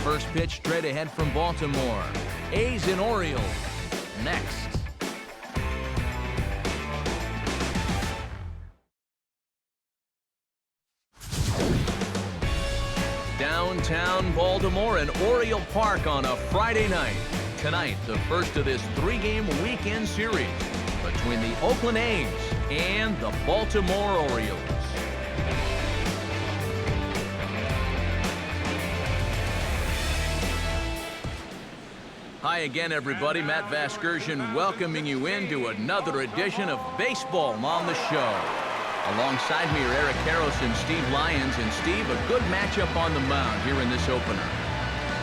First pitch straight ahead from Baltimore. A's and Orioles next. Downtown Baltimore and Oriole Park on a Friday night. Tonight, the first of this three-game weekend series between the Oakland A's and the Baltimore Orioles. Hi again, everybody. Matt Vasgersian welcoming you into another edition of Baseball on the Show. Alongside me are Eric Karros and Steve Lyons. And Steve, a good matchup on the mound here in this opener.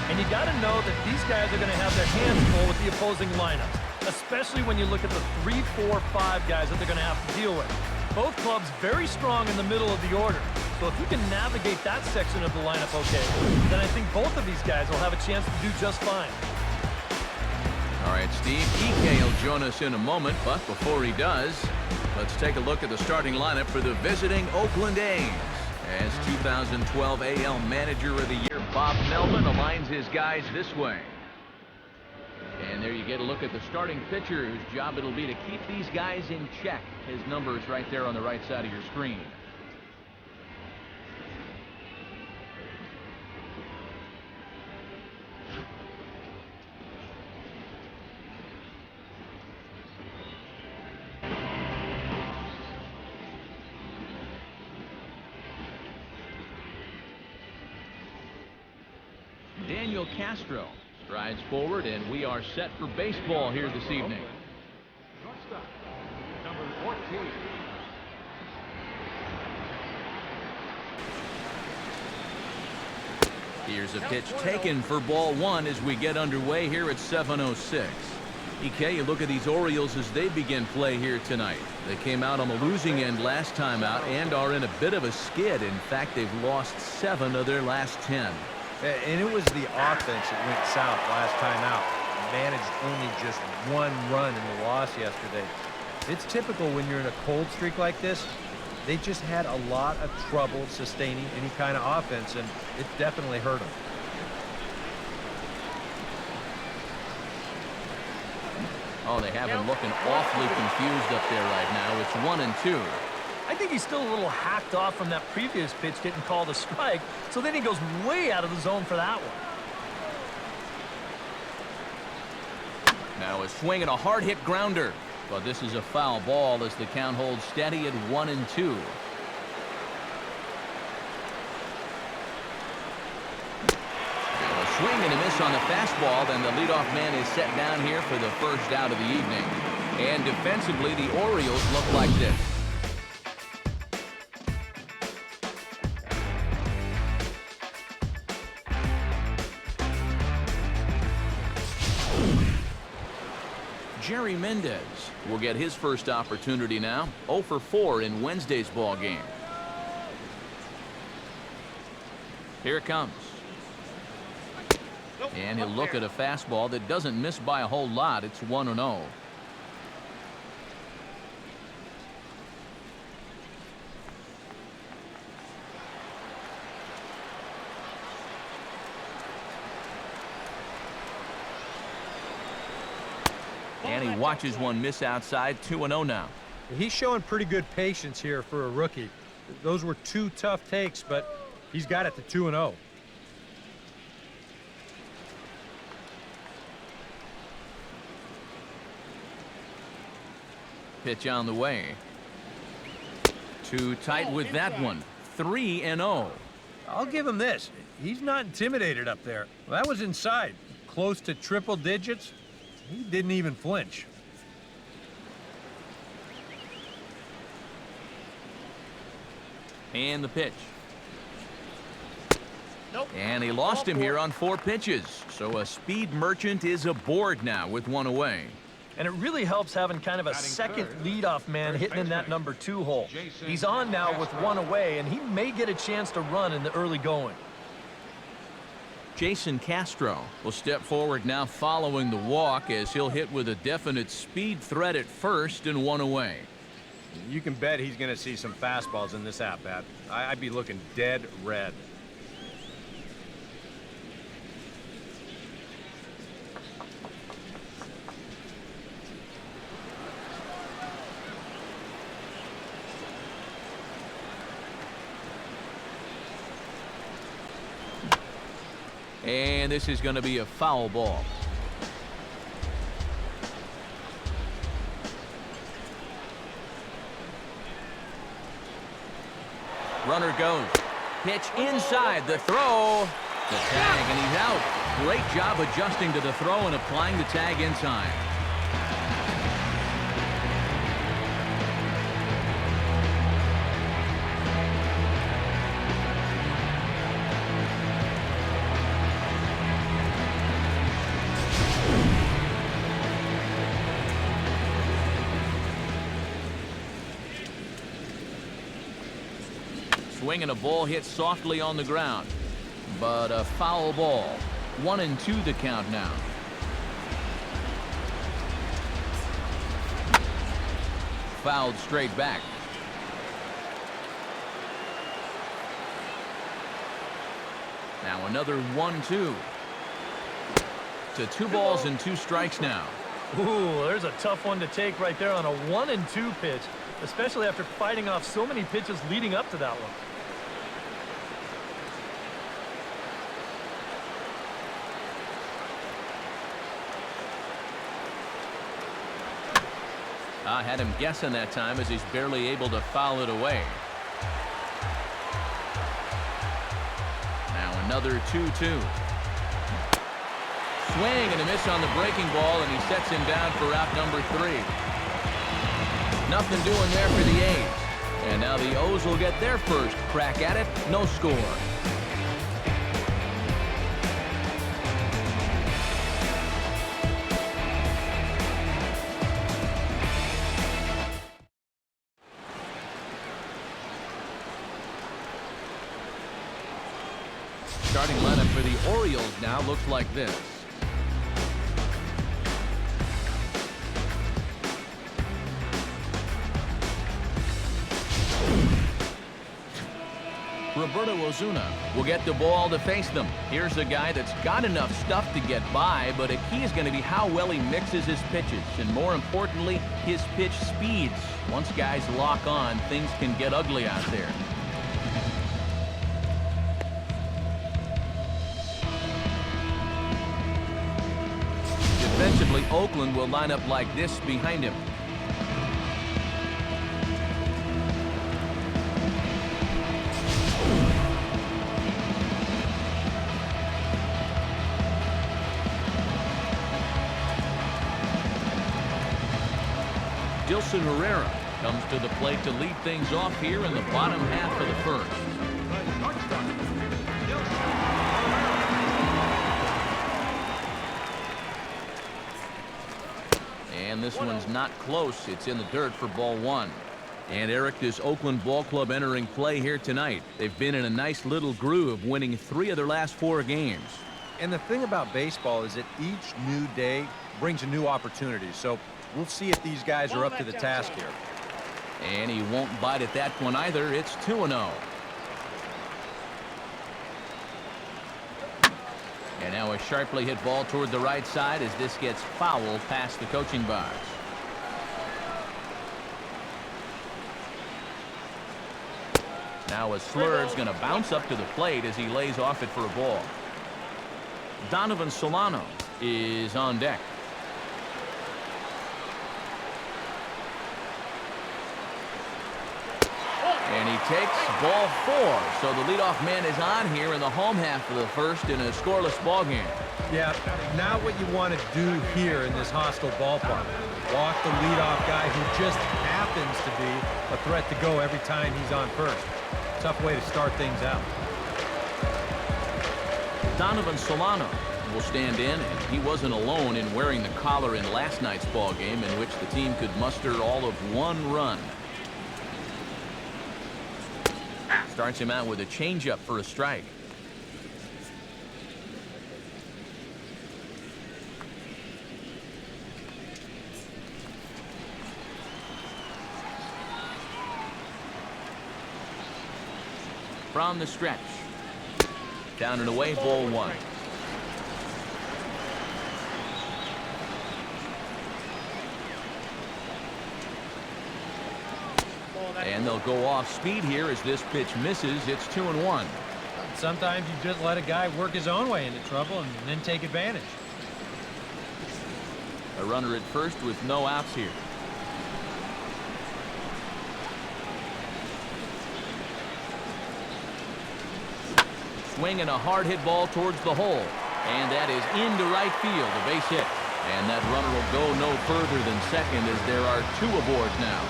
And you got to know that these guys are going to have their hands full with the opposing lineups, especially when you look at the 3, 4, 5 guys that they're going to have to deal with. Both clubs very strong in the middle of the order. So if you can navigate that section of the lineup okay, then I think both of these guys will have a chance to do just fine. All right, Steve, EK will join us in a moment, but before he does, let's take a look at the starting lineup for the visiting Oakland A's. As 2012 AL Manager of the Year Bob Melvin aligns his guys this way. And there you get a look at the starting pitcher, whose job it'll be to keep these guys in check. His number is right there on the right side of your screen. Castro strides forward, and we are set for baseball here this evening. Number 14. Here's a pitch taken for ball one as we get underway here at 7:06. EK, you look at these Orioles as they begin play here tonight. They came out on the losing end last time out and are in a bit of a skid. In fact, they've lost 7 of their last 10. And it was the offense that went south last time out. Managed only just 1 run in the loss yesterday. It's typical when you're in a cold streak like this. They just had a lot of trouble sustaining any kind of offense, and it definitely hurt them. Oh, they have him looking awfully confused up there right now. It's 1-2. I think he's still a little hacked off from that previous pitch getting called a strike, so then he goes way out of the zone for that one. Now a swing and a hard hit grounder, but this is a foul ball as the count holds steady at 1-2. A swing and a miss on the fastball, then the leadoff man is set down here for the first out of the evening. And defensively, the Orioles look like this. Jerry Mendez will get his first opportunity now. 0 for 4 in Wednesday's ball game. Here it comes. And he'll look at a fastball that doesn't miss by a whole lot. It's 1-0. And he watches one miss outside. 2-0 now. He's showing pretty good patience here for a rookie. Those were 2 tough takes, but he's got it to 2-0. Pitch on the way. Too tight with that one. 3-0. I'll give him this. He's not intimidated up there. Well, that was inside. Close to triple digits. He didn't even flinch. And the pitch. And he lost him here on 4 pitches. So a speed merchant is aboard now with 1 away. And it really helps having kind of a second leadoff man hitting in that number 2 hole. He's on now with 1 away, and he may get a chance to run in the early going. Jason Castro will step forward now following the walk as he'll hit with a definite speed threat at first and 1 away. You can bet he's going to see some fastballs in this at-bat. I'd be looking dead red. And this is going to be a foul ball. Runner goes. Pitch inside. The throw. The tag, and he's out. Great job adjusting to the throw and applying the tag in time. Swing and a ball hit softly on the ground. But a foul ball. 1-2 the count now. Fouled straight back. Now another 1-2. To 2 balls and 2 strikes now. Ooh, there's a tough one to take right there on a 1-2 pitch, especially after fighting off so many pitches leading up to that one. I had him guessing that time as he's barely able to foul it away. Now another 2-2. Swing and a miss on the breaking ball, and he sets him down for out number 3. Nothing doing there for the A's. And now the O's will get their first crack at it. No score. Starting lineup for the Orioles now looks like this. Roberto Osuna will get the ball to face them. Here's a guy that's got enough stuff to get by, but a key is going to be how well he mixes his pitches, and more importantly, his pitch speeds. Once guys lock on, things can get ugly out there. Defensively, Oakland will line up like this behind him. Dilson Herrera comes to the plate to lead things off here in the bottom half of the first. And this one's not close. It's in the dirt for ball 1. And Eric, this Oakland ball club entering play here tonight. They've been in a nice little groove, winning 3 of their last 4 games. And the thing about baseball is that each new day brings a new opportunity. So we'll see if these guys are up to the task here. And he won't bite at that one either. It's 2-0. And now a sharply hit ball toward the right side as this gets fouled past the coaching box. Now a slurve's going to bounce up to the plate as he lays off it for a ball. Donovan Solano is on deck. And he takes ball 4. So the leadoff man is on here in the home half of the first in a scoreless ball game. Yeah, now what you want to do here in this hostile ballpark. Walk the leadoff guy who just happens to be a threat to go every time he's on first. Tough way to start things out. Donovan Solano will stand in, and he wasn't alone in wearing the collar in last night's ball game, in which the team could muster all of 1 run. Starts him out with a changeup for a strike. From the stretch. Down and away, ball 1. And they'll go off speed here as this pitch misses. It's 2-1. Sometimes you just let a guy work his own way into trouble and then take advantage. A runner at first with no outs here. Swinging a hard hit ball towards the hole. And that is into right field, a base hit. And that runner will go no further than second as there are 2 aboard now.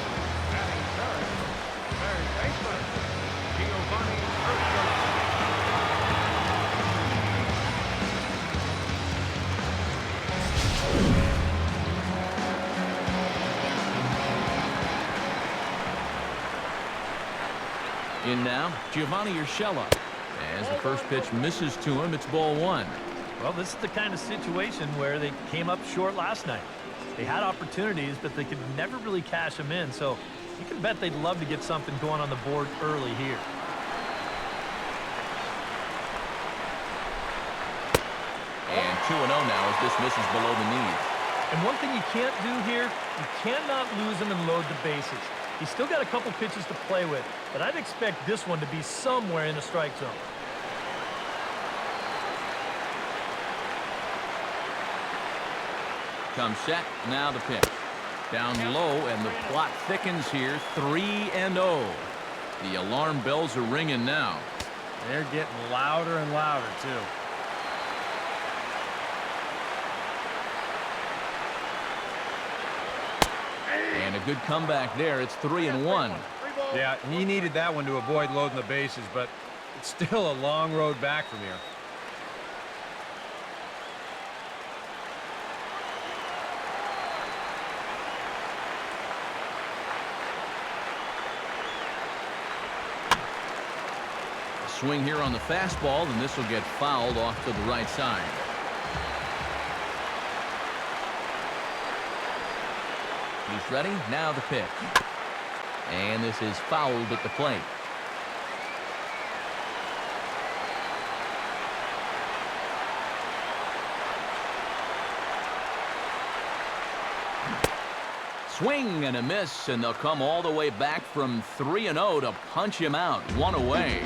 In now, Giovanni Urshela. As the first pitch misses to him, it's ball 1. Well, this is the kind of situation where they came up short last night. They had opportunities, but they could never really cash them in. So you can bet they'd love to get something going on the board early here. And 2-0 now as this misses below the knees. And one thing you can't do here, you cannot lose him and load the bases. He's still got a couple pitches to play with, but I'd expect this one to be somewhere in the strike zone. Comes set, now the pitch. Down low, and the plot thickens here, 3-0. The alarm bells are ringing now. They're getting louder and louder, too. And a good comeback there. It's 3-1. Yeah, he needed that one to avoid loading the bases, but it's still a long road back from here. Swing here on the fastball, and this will get fouled off to the right side. He's ready. Now the pitch. And this is fouled at the plate. Swing and a miss, and they'll come all the way back from 3-0 to punch him out. 1 away.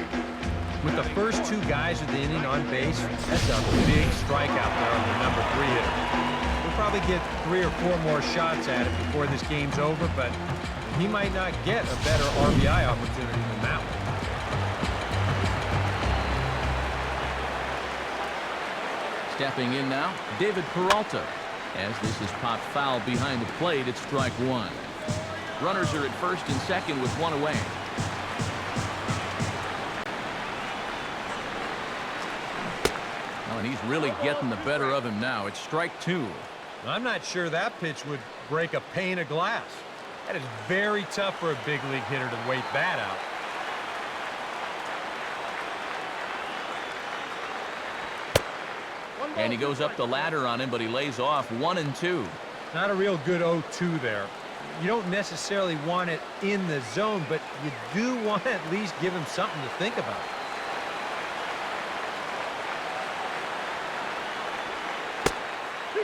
With the first 2 guys of the inning on base, that's a big strikeout there on the number 3 hitter. We'll probably get 3 or 4 more shots at it before this game's over, but he might not get a better RBI opportunity than that one. Stepping in now, David Peralta. As this is popped foul behind the plate, it's strike 1. Runners are at first and second with 1 away. And he's really getting the better of him now. It's strike 2. I'm not sure that pitch would break a pane of glass. That is very tough for a big league hitter to wait that out. And he goes up the ladder on him, but he lays off 1-2. Not a real good 0-2 there. You don't necessarily want it in the zone, but you do want to at least give him something to think about.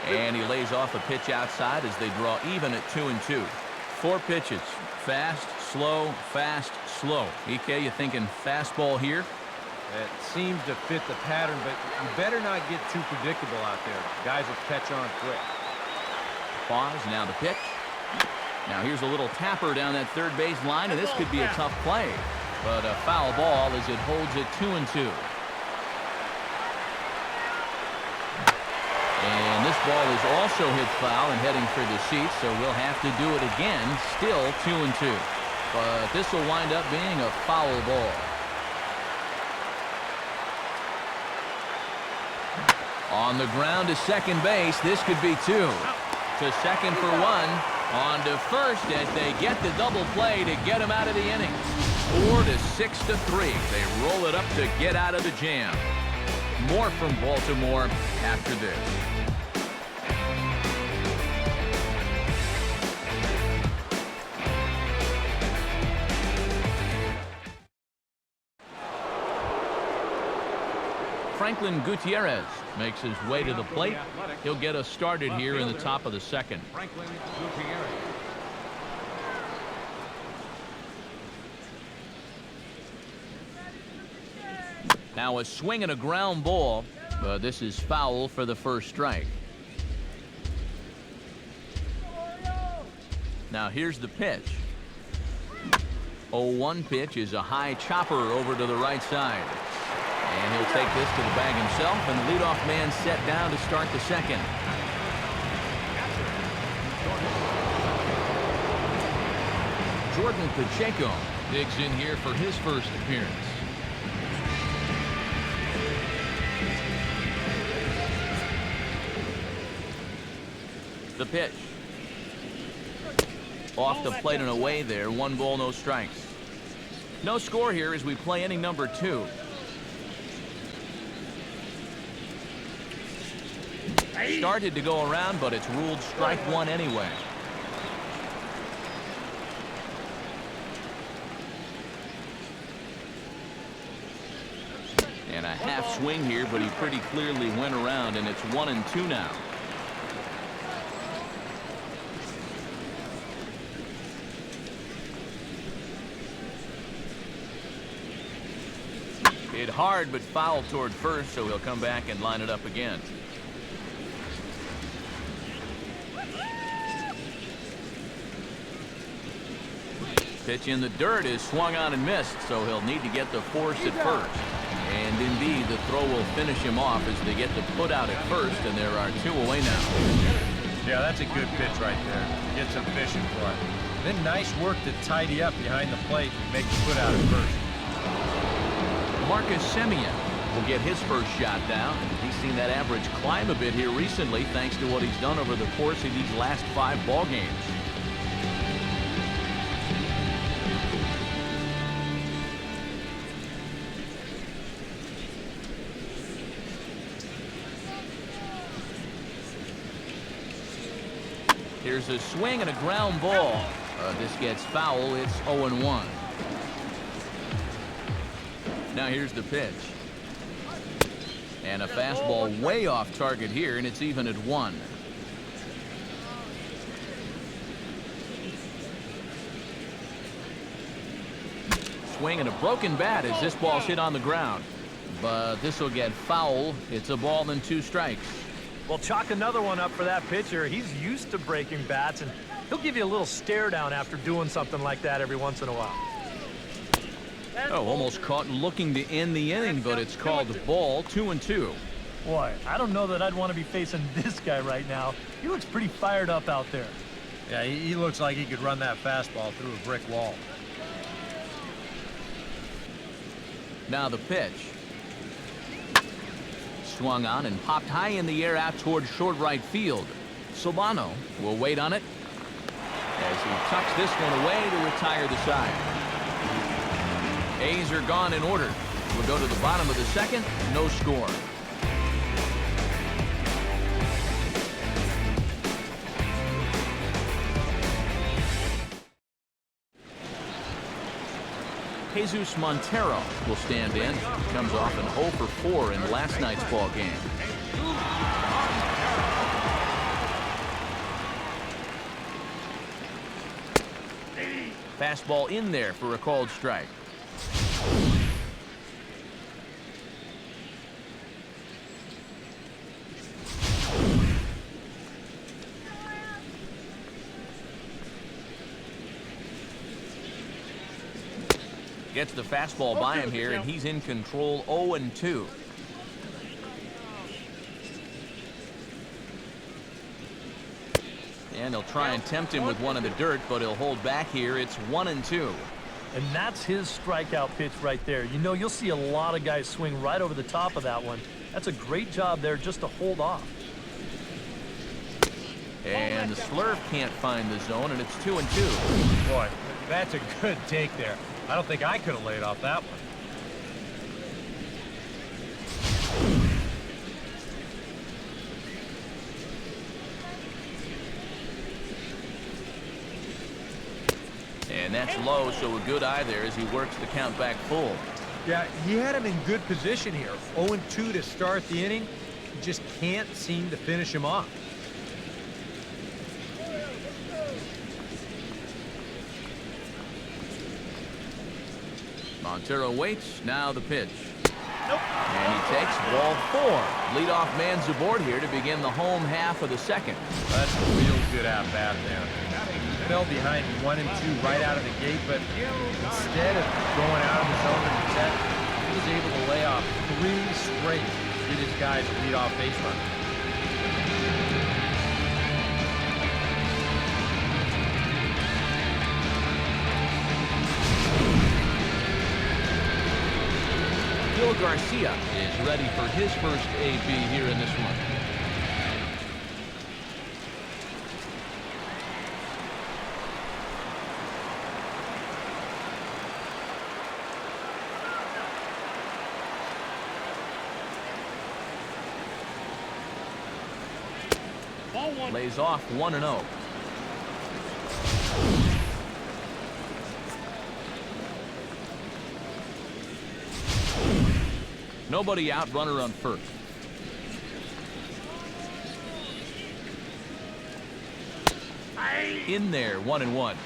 And he lays off a pitch outside as they draw even at 2-2. 4 pitches. Fast, slow, fast, slow. EK, you thinking fastball here? It seems to fit the pattern, but you better not get too predictable out there. Guys will catch on quick. Pause, now the pitch. Now here's a little tapper down that third base line, and this could be a tough play. But a foul ball as it holds it 2-2. And this ball is also hit foul and heading for the seats, so we'll have to do it again. Still 2-2. But this will wind up being a foul ball. On the ground to second base, this could be 2. To second for 1. On to first as they get the double play to get him out of the inning. 4-6-3. They roll it up to get out of the jam. More from Baltimore after this. Franklin Gutierrez makes his way to the plate. He'll get us started here in the top of the second. Franklin Gutierrez. Now a swing and a ground ball, but this is foul for the first strike. Now here's the pitch. 0-1 pitch is a high chopper over to the right side. And he'll take this to the bag himself, and the leadoff man set down to start the second. Jordan Pacheco digs in here for his first appearance. The pitch. Off the plate and away there. 1 ball, no strikes. No score here as we play inning number 2. Started to go around, but it's ruled strike 1 anyway. And a half swing here, but he pretty clearly went around, and it's 1-2 now. Hit hard, but foul toward first, so he'll come back and line it up again. Pitch in the dirt is swung on and missed, so he'll need to get the force at first. And indeed, the throw will finish him off as they get the put out at first, and there are 2 away now. Yeah, that's a good pitch right there. Get some fishing for it. Then nice work to tidy up behind the plate and make the put out at first. Marcus Simeon will get his first shot down. He's seen that average climb a bit here recently thanks to what he's done over the course of these last 5 ball games. Here's a swing and a ground ball. This gets foul. It's 0-1. Now here's the pitch. And a fastball way off target here, and it's even at 1. Swing and a broken bat as this ball's hit on the ground. But this will get foul. It's a ball and 2 strikes. Well, chalk another one up for that pitcher. He's used to breaking bats, and he'll give you a little stare down after doing something like that every once in a while. Oh, almost caught looking to end the inning, but it's called ball. 2-2. Boy, I don't know that I'd want to be facing this guy right now. He looks pretty fired up out there. Yeah, he looks like he could run that fastball through a brick wall. Now the pitch. Swung on and popped high in the air out toward short right field. Solano will wait on it as he tucks this one away to retire the side. A's are gone in order. We'll go to the bottom of the second. No score. Jesus Montero will stand in. Comes off an 0 for 4 in last night's ball game. Fastball in there for a called strike. Gets the fastball by him here, and he's in control. 0-2. And he'll try and tempt him with one in the dirt, but he'll hold back here. It's 1-2. And that's his strikeout pitch right there. You know, you'll see a lot of guys swing right over the top of that one. That's a great job there just to hold off. And the slurve can't find the zone, and it's 2-2. Boy, that's a good take there. I don't think I could have laid off that one. And that's low, so a good eye there as he works the count back full. Yeah, he had him in good position here. 0-2 to start the inning. He just can't seem to finish him off. Montero waits. Now the pitch. And he takes ball 4. Leadoff man's aboard here to begin the home half of the second. That's a real good at-bat there. He fell behind 1 and 2 right out of the gate, but instead of going out of the zone to protect, he was able to lay off 3 straight to get his guys a leadoff base run. Phil Garcia is ready for his first AB here in this one. Lays off 1-0. Nobody out, runner on first. In there, 1-1.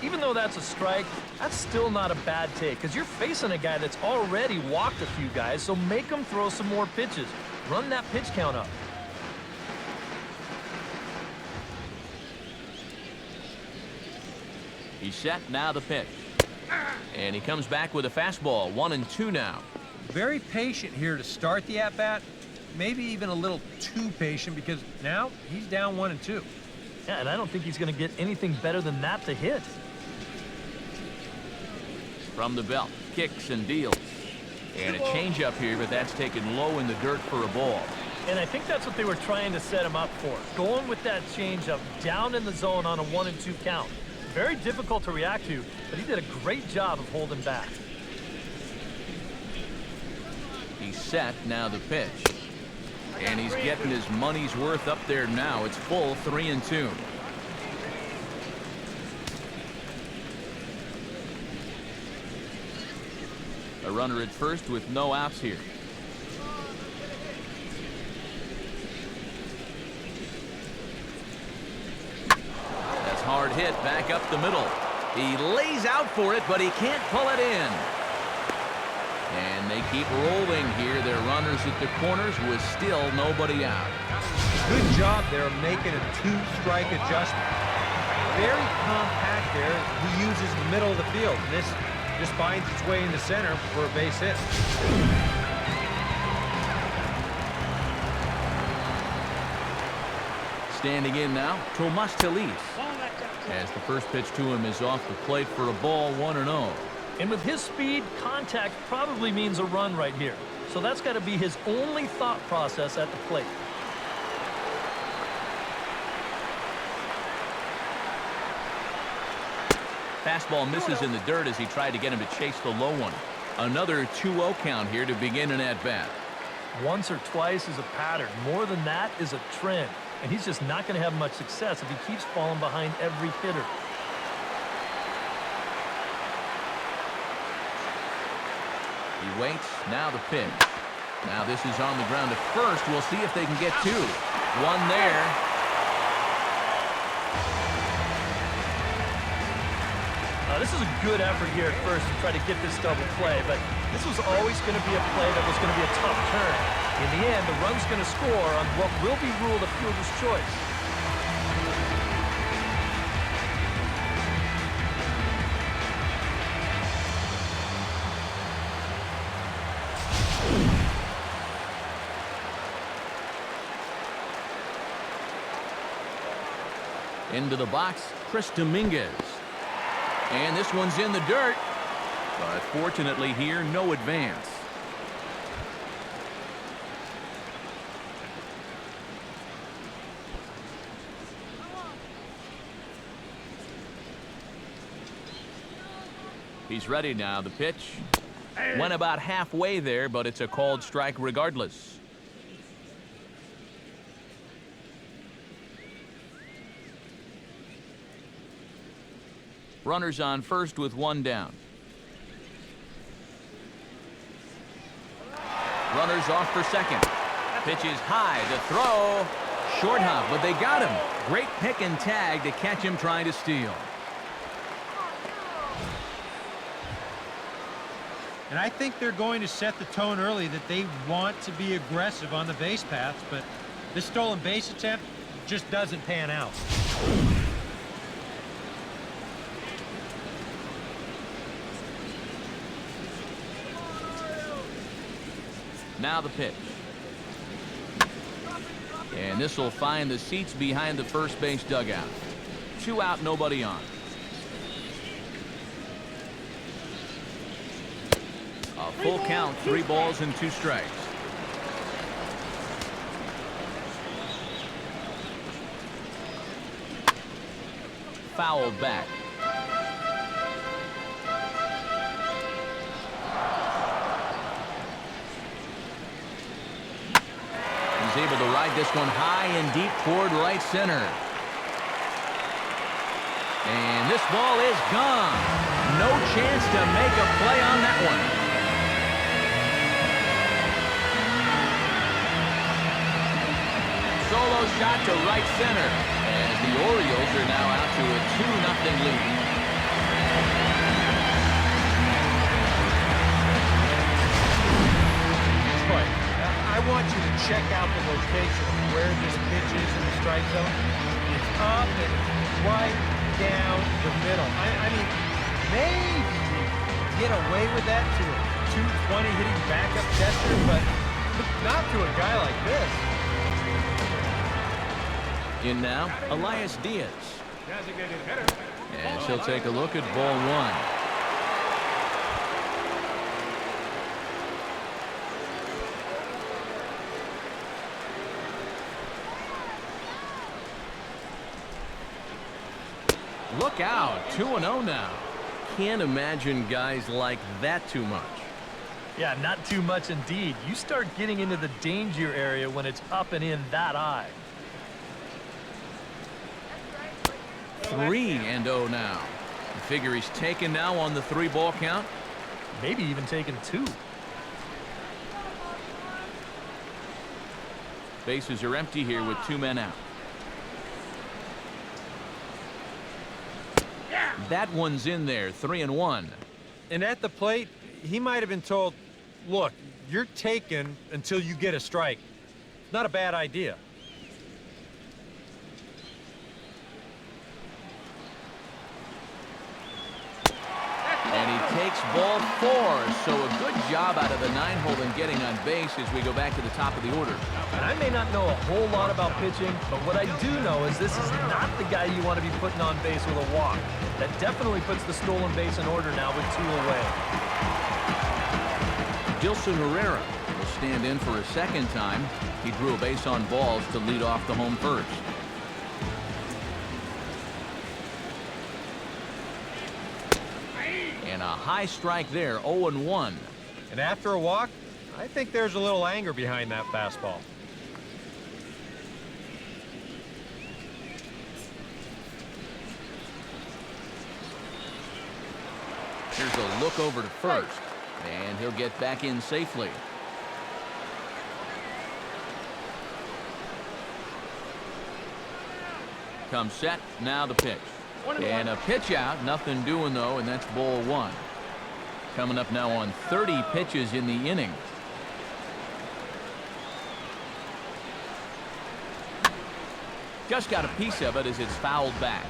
Even though that's a strike, that's still not a bad take because you're facing a guy that's already walked a few guys, so make him throw some more pitches. Run that pitch count up. He's set, now the pitch. And he comes back with a fastball, 1-2 now. Very patient here to start the at-bat. Maybe even a little too patient because now he's down 1 and 2. Yeah, and I don't think he's going to get anything better than that to hit. From the belt, kicks and deals. And a changeup here, but that's taken low in the dirt for a ball. And I think that's what they were trying to set him up for. Going with that changeup down in the zone on a 1 and 2 count. Very difficult to react to, but he did a great job of holding back. He's set, now the pitch. And he's getting his money's worth up there now. It's full, 3-2. A runner at first with no outs here. That's hard hit back up the middle. He lays out for it, but he can't pull it in. And they keep rolling here. Their runners at the corners with still nobody out. Good job there making a 2-strike adjustment. Very compact there. He uses the middle of the field. And this just finds its way into center for a base hit. Standing in now, Tomas Telis. As the first pitch to him is off the plate for a ball, 1-0. And with his speed, contact probably means a run right here. So that's got to be his only thought process at the plate. Fastball misses in the dirt as he tried to get him to chase the low one. Another 2-0 count here to begin an at-bat. Once or twice is a pattern. More than that is a trend. And he's just not going to have much success if he keeps falling behind every hitter. He waits, now the pitch. Now this is on the ground at first. We'll see if they can get 2. One there. This is a good effort here at first to try to get this double play, but this was always going to be a play that was going to be a tough turn. In the end, the run's going to score on what will be ruled a fielder's choice. Into the box, Chris Dominguez. And this one's in the dirt. But fortunately here, no advance. He's ready now. The pitch went about halfway there, but it's a called strike regardless. Runners on first with 1 down. Runners off for second. Pitch is high. The throw. Short hop, but they got him. Great pick and tag to catch him trying to steal. And I think they're going to set the tone early that they want to be aggressive on the base paths, but this stolen base attempt just doesn't pan out. Now the pitch. And this will find the seats behind the first base dugout. 2 out, nobody on. A full count, 3 balls and 2 strikes. Fouled back. He's able to ride this one high and deep toward right center. And this ball is gone. No chance to make a play on that one. Solo shot to right center, as the Orioles are now out to a 2-0 lead. Troy, I want you to check out the location of where this pitch is in the strike zone. It's up and right down the middle. I mean, maybe get away with that to a 220 hitting backup catcher, but not to a guy like this. In now, Elias Diaz. And he'll take a look at ball 1. Look out, 2-0 now. Can't imagine guys like that too much. Yeah, not too much indeed. You start getting into the danger area when it's up and in that high. 3-0 now. You figure he's taken now on the 3-ball count. Maybe even taking 2. Bases are empty here with 2 men out. That one's in there, 3-1. And at the plate, he might have been told, look, you're taken until you get a strike. Not a bad idea. And he takes ball 4, so a good job out of the 9-hole in getting on base as we go back to the top of the order. And I may not know a whole lot about pitching, but what I do know is this is not the guy you want to be putting on base with a walk. That definitely puts the stolen base in order now with 2 away. Dilson Herrera will stand in for a second time. He drew a base on balls to lead off the home first. And a high strike there, 0-1. And after a walk, I think there's a little anger behind that fastball. Here's a look over to first, and he'll get back in safely. Comes set, now the pitch. And a pitch out, nothing doing though, and that's ball 1. Coming up now on 30 pitches in the inning. Just got a piece of it as it's fouled back.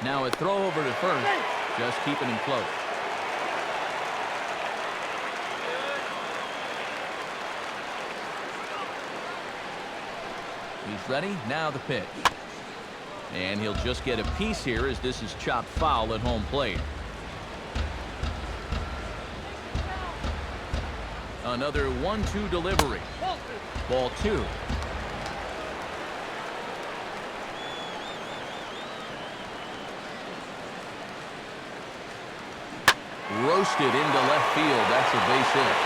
Now a throw over to first, just keeping him close. He's ready, now the pitch. And he'll just get a piece here as this is chopped foul at home plate. Another 1-2 delivery. Ball 2. Roasted into left field. That's a base hit.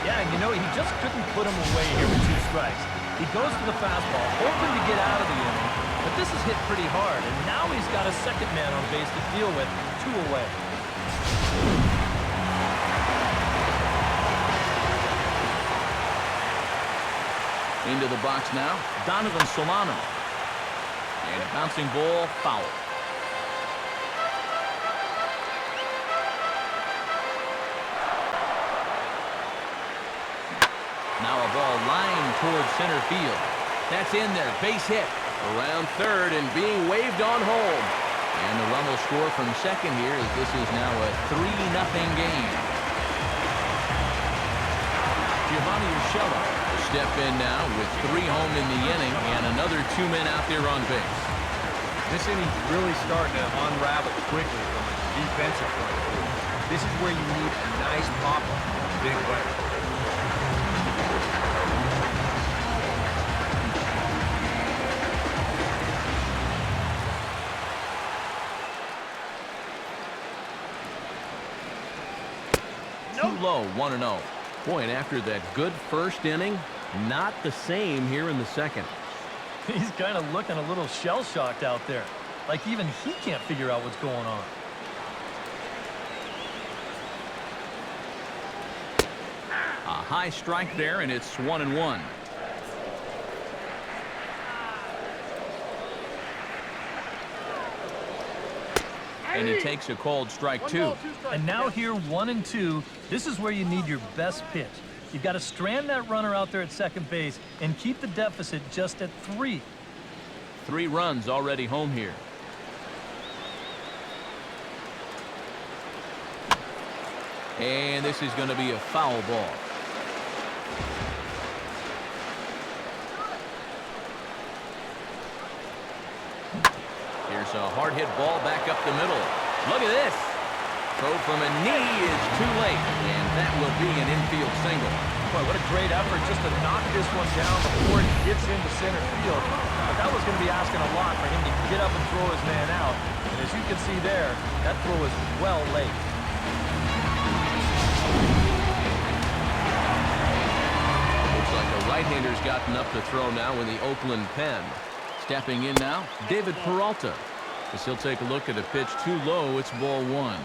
Yeah, and you know, he just couldn't put him away here with 2 strikes. He goes to the fastball, hoping to get out of the inning, but this is hit pretty hard, and now he's got a second man on base to deal with, 2 away. Into the box now, Donovan Solano. And a bouncing ball, foul. Now a ball lined towards center field. That's in there, base hit. Around third and being waved on home. And the run will score from second here as this is now a 3-0 game. Giovanni Urshela will step in now with 3 home in the inning and another 2 men out there on base. This inning's really starting to unravel quickly from a defensive point of view. This is where you need a nice pop-up in a big way. Too low, 1-0. Boy, and after that good first inning, not the same here in the second. He's kind of looking a little shell-shocked out there. Like even he can't figure out what's going on. A high strike there, and it's 1-1. And he takes a called strike 2. And now here 1-2. This is where you need your best pitch. You've got to strand that runner out there at second base and keep the deficit just at 3. 3 runs already home here. And this is going to be a foul ball. Here's a hard hit ball back up the middle. Look at this. Throw from a knee is too late, and that will be an infield single. Boy, what a great effort just to knock this one down before it gets into center field. But that was going to be asking a lot for him to get up and throw his man out. And as you can see there, that throw is well late. Looks like a right-hander's gotten up to throw now in the Oakland pen. Stepping in now, David Peralta. As he'll take a look at a pitch too low, it's ball 1.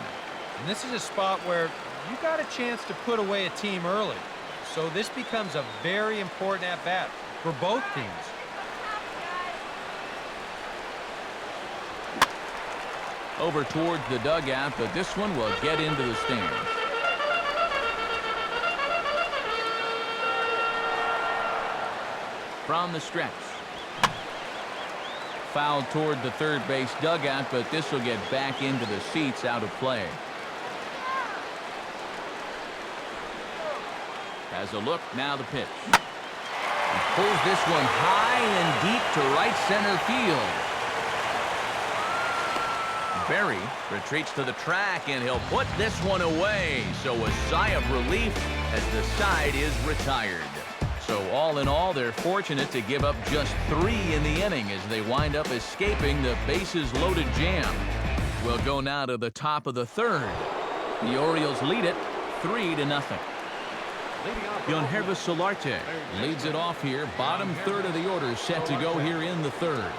And this is a spot where you got a chance to put away a team early. So this becomes a very important at-bat for both teams. Over towards the dugout, but this one will get into the stands. From the stretch. Foul toward the third base dugout, but this will get back into the seats out of play. Has a look, now the pitch. He pulls this one high and deep to right center field. Berry retreats to the track, and he'll put this one away. So a sigh of relief as the side is retired. So all in all, they're fortunate to give up just 3 in the inning as they wind up escaping the bases-loaded jam. We'll go now to the top of the third. The Orioles lead it 3-0. Yangervis Solarte leads it off here. Bottom third of the order set to go here in the third.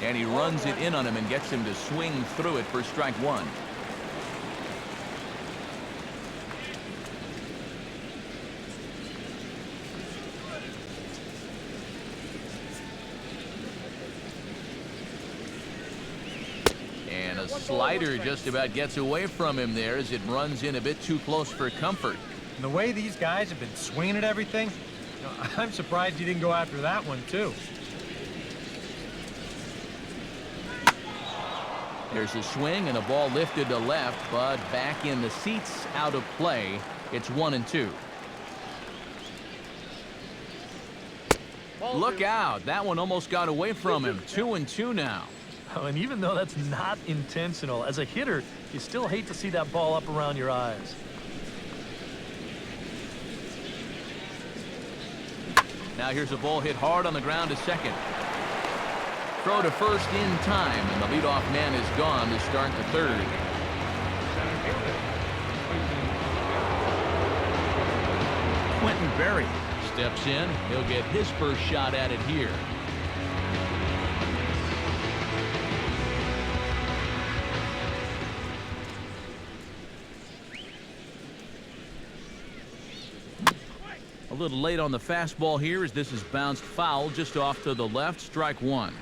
And he runs it in on him and gets him to swing through it for strike 1. And a slider just about gets away from him there as it runs in a bit too close for comfort. And the way these guys have been swinging at everything, I'm surprised he didn't go after that one, too. There's a swing and a ball lifted to left, but back in the seats out of play. It's 1-2. Look out. That one almost got away from him. 2-2 now. Oh, and even though that's not intentional, as a hitter, you still hate to see that ball up around your eyes. Now here's a ball hit hard on the ground to second. Throw to first in time, and the leadoff man is gone to start the third. Quentin Berry steps in. He'll get his first shot at it here. A little late on the fastball here as this is bounced foul just off to the left. Strike one.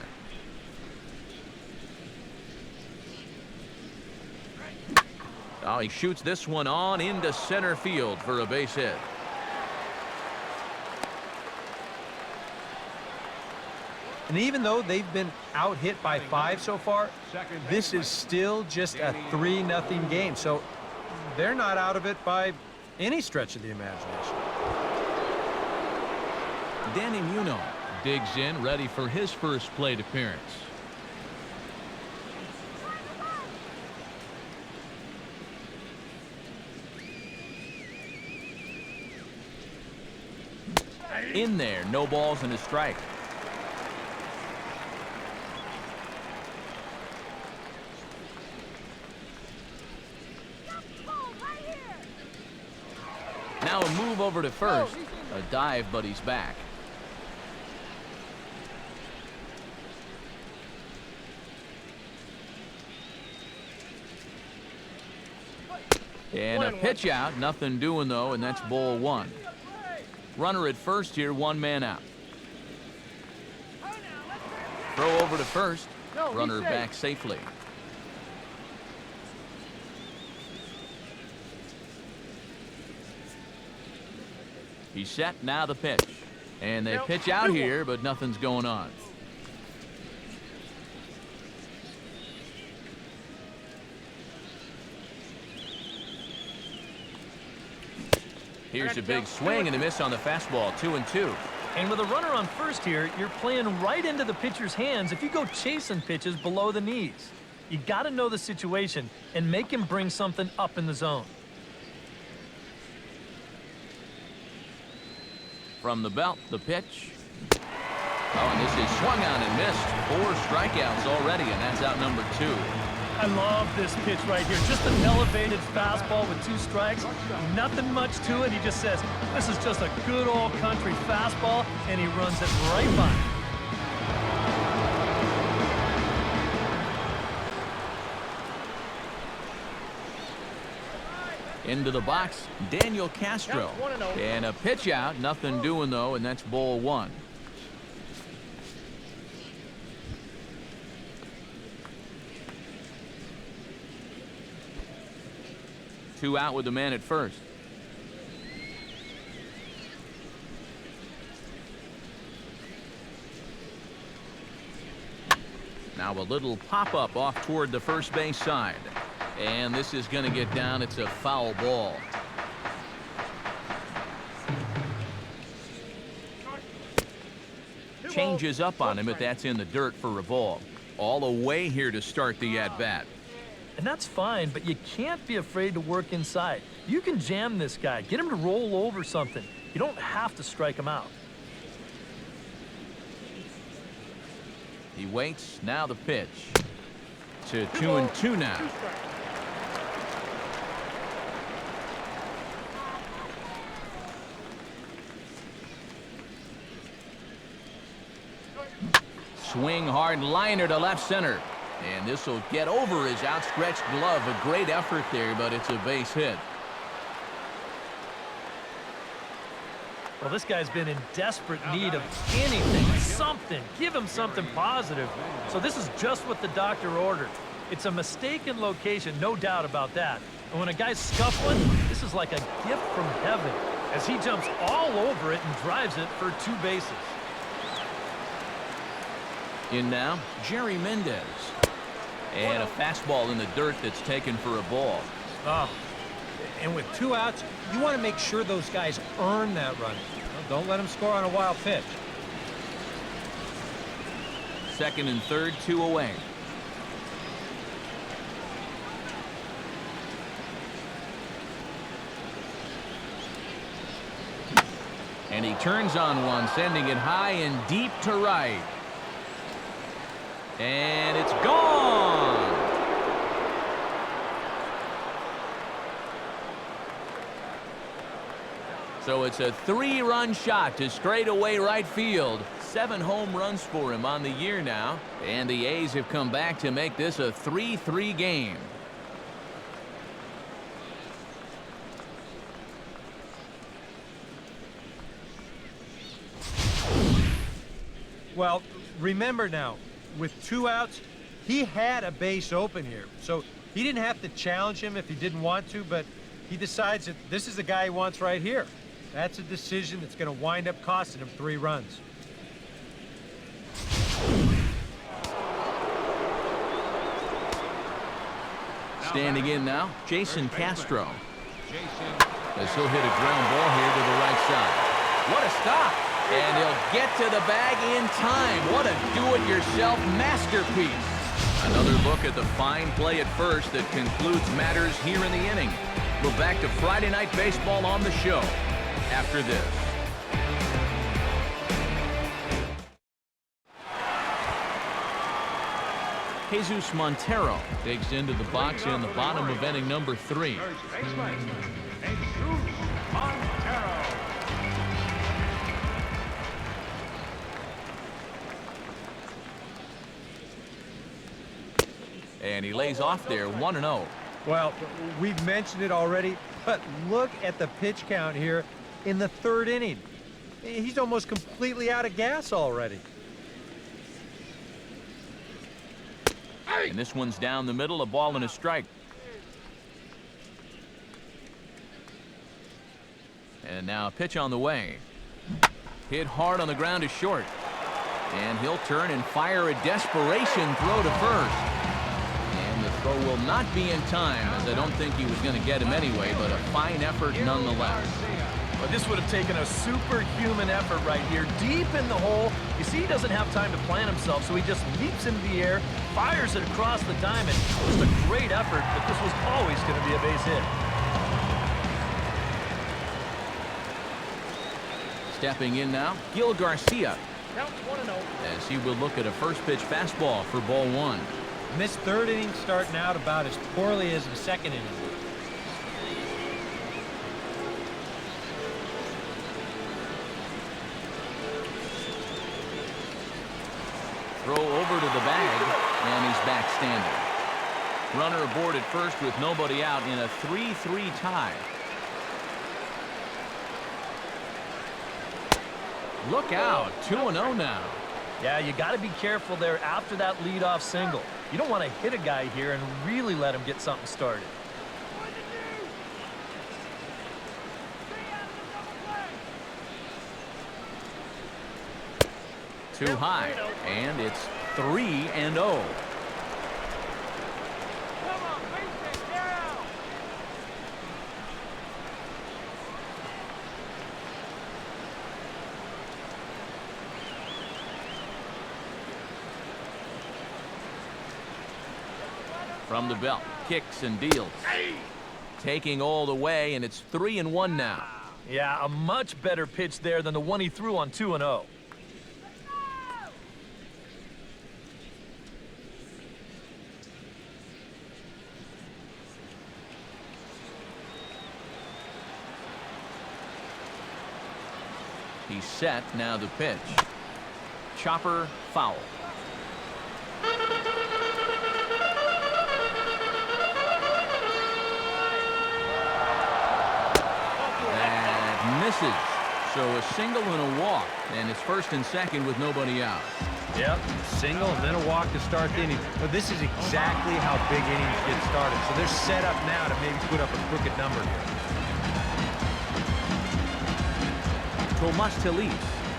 Oh, he shoots this one on into center field for a base hit. And even though they've been out hit by 5 so far, this is still just a 3-0 game. So they're not out of it by any stretch of the imagination. Danny Muno digs in, ready for his first plate appearance. In there, no balls and a strike. Now a move over to first. A dive, but he's back. And a pitch out. Nothing doing, though, and that's ball one. Runner at first here, 1 man out. Throw over to first. Runner back safely. He's set, now the pitch. And they pitch out here, but nothing's going on. Here's a big swing and a miss on the fastball, 2-2. And with a runner on first here, you're playing right into the pitcher's hands if you go chasing pitches below the knees. You got to know the situation and make him bring something up in the zone. From the belt, the pitch. Oh, and this is swung on and missed. 4 strikeouts already, and that's out number 2. I love this pitch right here. Just an elevated fastball with 2 strikes. Nothing much to it. He just says, this is just a good old country fastball, and he runs it right by. Into the box, Daniel Castro. And a pitch out, nothing doing though, and that's ball 1. Two out with the man at first. Now a little pop-up off toward the first base side. And this is going to get down. It's a foul ball. Changes up on him, but that's in the dirt for a ball. All the way here to start the at-bat. And that's fine, but you can't be afraid to work inside. You can jam this guy. Get him to roll over something. You don't have to strike him out. He waits. Now the pitch. To 2-2 now. Swing hard liner to left center. And this will get over his outstretched glove. A great effort there, but it's a base hit. Well, this guy's been in desperate need of anything, something. Give him something positive. So this is just what the doctor ordered. It's a mistaken location, no doubt about that. And when a guy's scuffling, this is like a gift from heaven as he jumps all over it and drives it for 2 bases. In now, Jerry Mendez. And a fastball in the dirt that's taken for a ball. Oh, and with 2 outs, you want to make sure those guys earn that run. Don't let them score on a wild pitch. Second and third, 2 away. And he turns on one, sending it high and deep to right. And it's gone. So it's a 3-run shot to straightaway right field. 7 home runs for him on the year now. And the A's have come back to make this a 3-3 game. Well, remember now, with 2 outs, he had a base open here. So he didn't have to challenge him if he didn't want to, but he decides that this is the guy he wants right here. That's a decision that's going to wind up costing him 3 runs. Standing in now, Jason Castro. As he'll hit a ground ball here to the right side. What a stop! And he'll get to the bag in time. What a do-it-yourself masterpiece. Another look at the fine play at first that concludes matters here in the inning. We're back to Friday Night Baseball on the show after this. Jesus Montero digs into the box in the bottom of inning number 3. And he lays off there 1-0. Well, we've mentioned it already, but look at the pitch count here in the 3rd inning. He's almost completely out of gas already. And this one's down the middle, a ball and a strike. And now a pitch on the way. Hit hard on the ground is short. And he'll turn and fire a desperation throw to first. And the throw will not be in time, as I don't think he was going to get him anyway, but a fine effort nonetheless. Well, this would have taken a superhuman effort right here, deep in the hole. You see, he doesn't have time to plant himself, so he just leaps into the air, fires it across the diamond. Just a great effort, but this was always going to be a base hit. Stepping in now, Gil Garcia. Count 1-0. As he will look at a first pitch fastball for ball 1. And this 3rd inning starting out about as poorly as the 2nd inning. Throw over to the bag, and he's back standing. Runner aboard at first with nobody out in a 3-3 tie. Look out, 2-0 now. Yeah, you got to be careful there after that leadoff single. You don't want to hit a guy here and really let him get something started. Too high, and it's 3-0. From the belt, kicks and deals. Taking all the way, and it's 3-1 now. Yeah, a much better pitch there than the one he threw on 2-0. He's set, now the pitch. Chopper, foul. That misses. So a single and a walk, and it's 1st and 2nd with nobody out. Yep, single and then a walk to start the inning. But this is exactly how big innings get started. So they're set up now to maybe put up a crooked number here. Tomas Telis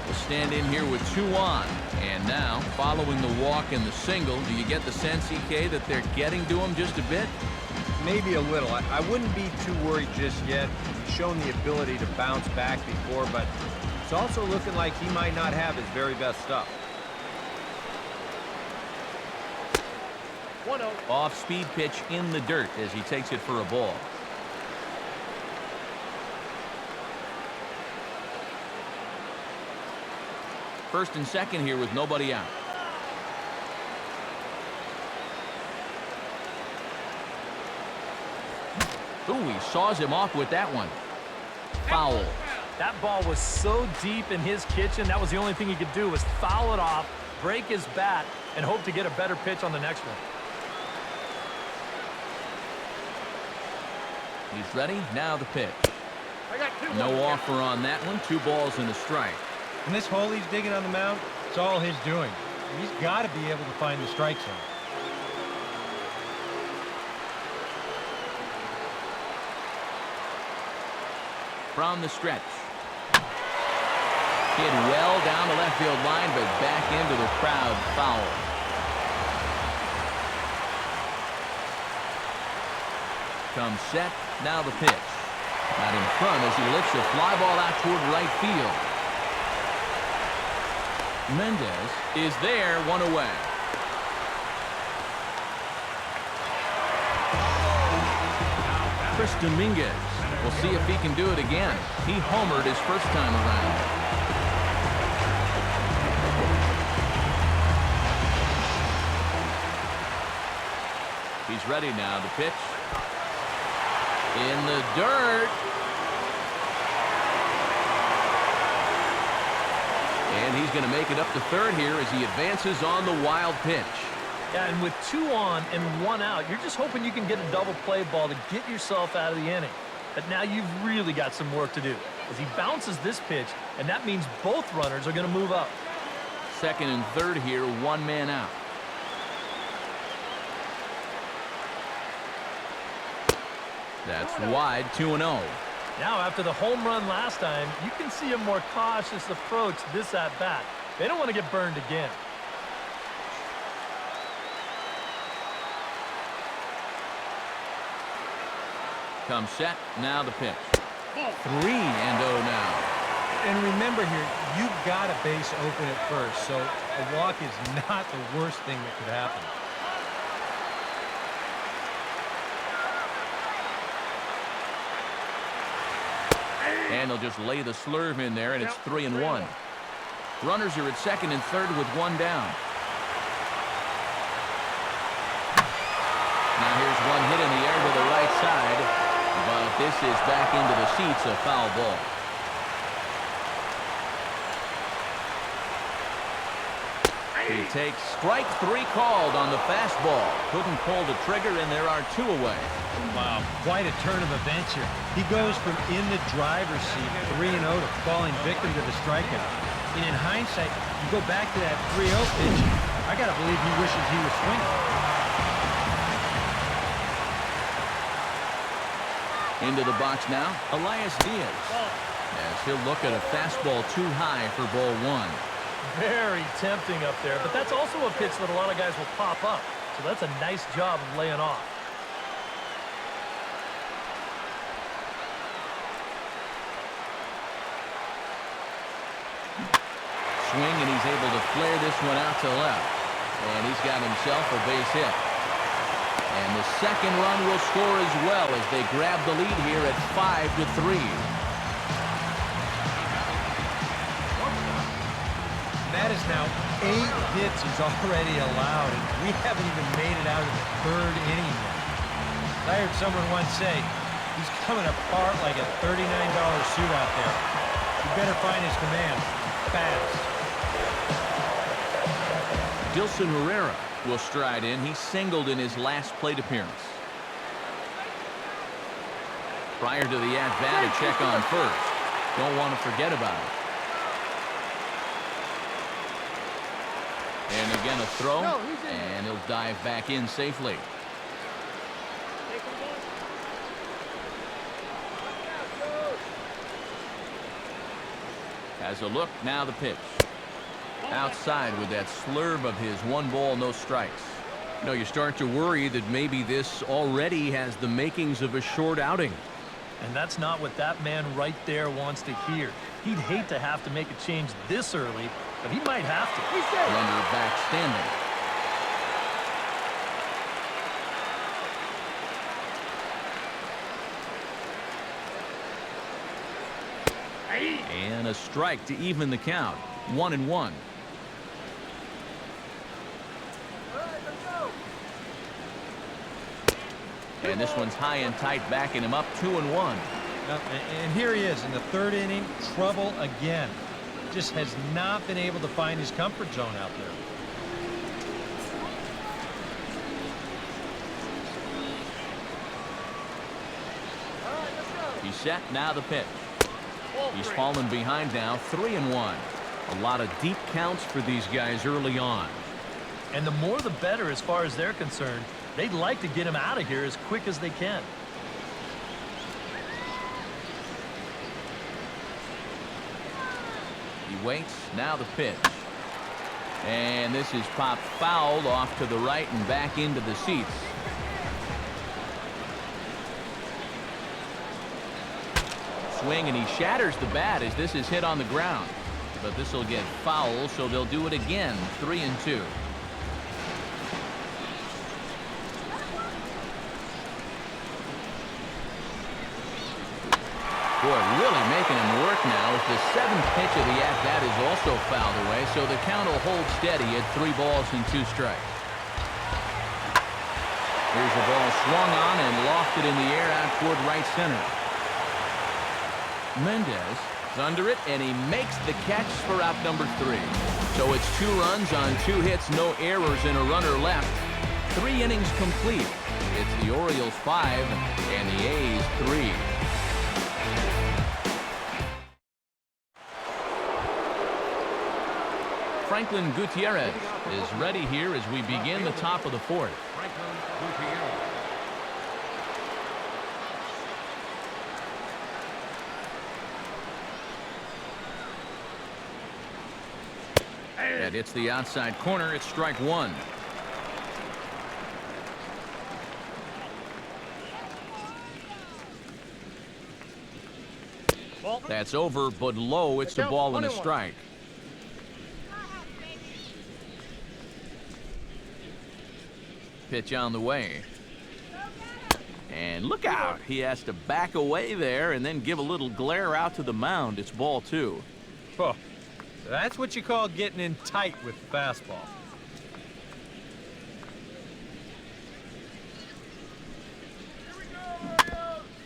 will stand in here with 2 on. And now, following the walk and the single, do you get the sense, EK, that they're getting to him just a bit? Maybe a little. I wouldn't be too worried just yet. He's shown the ability to bounce back before, but it's also looking like he might not have his very best stuff. 1-0. Off-speed pitch in the dirt as he takes it for a ball. First and 2nd here with nobody out. Ooh, he saws him off with that one. Foul. That ball was so deep in his kitchen, that was the only thing he could do was foul it off, break his bat, and hope to get a better pitch on the next one. He's ready. Now the pitch. No offer on that one. 2 balls and a strike. In this hole he's digging on the mound, It's all his doing. He's got to be able to find the strike zone. From the stretch. Hit well down the left field line, but back into the crowd, foul. Comes set, now the pitch. Out in front as he lifts a fly ball out toward right field. Mendez is there, one away. Chris Dominguez. We'll see if he can do it again. He homered his first time around. He's ready now to pitch. In the dirt. And he's going to make it up to third here as he advances on the wild pitch. Yeah, and with 2 on and 1 out, you're just hoping you can get a double play ball to get yourself out of the inning. But now you've really got some work to do as he bounces this pitch, and that means both runners are going to move up. Second and third here, 1 man out. That's wide, 2-0. Now, after the home run last time, you can see a more cautious approach this at-bat. They don't want to get burned again. Comes set, now the pitch. 3-0 now. And remember here, you've got a base open at first, so a walk is not the worst thing that could happen. And they'll just lay the slurve in there, and it's 3-1. Runners are at second and third with 1 down. Now here's one hit in the air to the right side. But this is back into the seats, a foul ball. He takes strike 3 called on the fastball. Couldn't pull the trigger, and there are 2 away. Wow, quite a turn of events here. He goes from in the driver's seat 3-0 to falling victim to the strikeout. And in hindsight, you go back to that 3-0 pitch, I got to believe he wishes he was swinging. Into the box now, Elias Diaz. As he'll look at a fastball too high for ball 1. Very tempting up there, but that's also a pitch that a lot of guys will pop up. So that's a nice job of laying off. Swing, and he's able to flare this one out to left. And he's got himself a base hit. And the second run will score as well as they grab the lead here at 5-3. That is now 8 hits he's already allowed, and we haven't even made it out of the 3rd inning yet. I heard someone once say, he's coming apart like a $39 suit out there. You better find his command fast. Dilson Herrera will stride in. He singled in his last plate appearance. Prior to the at-bat, a check on first. Don't want to forget about it. And again a throw, and he'll dive back in safely. Has a look, now the pitch. Outside with that slurve of his, 1 ball, no strikes. You know, you start to worry that maybe this already has the makings of a short outing. And that's not what that man right there wants to hear. He'd hate to have to make a change this early, but he might have to. Runner back standing. And a strike to even the count. 1-1. And this one's high and tight, backing him up, 2-1. And here he is in the 3rd inning, trouble again. Just has not been able to find his comfort zone out there. He's set, now the pitch. He's fallen behind now, 3-1. A lot of deep counts for these guys early on. And the more the better as far as they're concerned. They'd like to get him out of here as quick as they can. He waits. Now the pitch. And this is popped foul off to the right and back into the seats. Swing, and he shatters the bat as this is hit on the ground. But this will get foul, so they'll do it again. 3-2. Boy, really making him work now as the 7th pitch of the at-bat is also fouled away, so the count will hold steady at 3 balls and 2 strikes. Here's the ball swung on and lofted in the air out toward right center. Mendez is under it, and he makes the catch for out number 3. So it's 2 runs on 2 hits, no errors, and a runner left. 3 innings complete. It's the Orioles 5 and the A's 3. Franklin Gutierrez is ready here as we begin the top of the 4th. And it's the outside corner. It's strike 1. That's over, but low. It's a ball and a strike. Pitch on the way. And look out. He has to back away there and then give a little glare out to the mound. It's ball 2. Oh, that's what you call getting in tight with the fastball.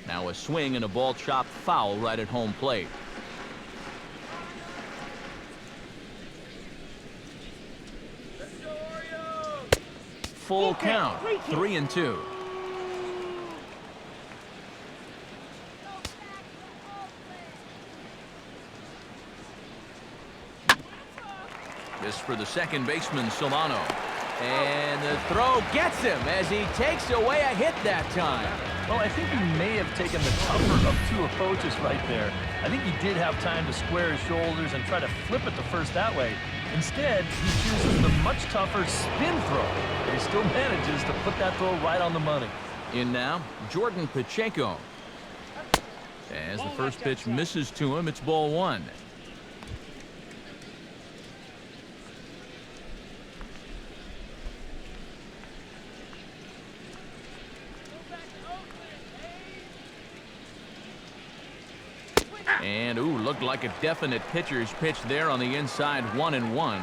Now a swing and a ball chopped foul right at home plate. Full count. 3-2. This for the second baseman, Solano. And the throw gets him as he takes away a hit that time. Well, I think he may have taken the tougher of 2 approaches right there. I think he did have time to square his shoulders and try to flip it to first that way. Instead, he chooses the much tougher spin throw. But he still manages to put that throw right on the money. In now, Jordan Pacheco. As the first pitch misses to him, it's ball 1. And, ooh, looked like a definite pitcher's pitch there on the inside, 1-1.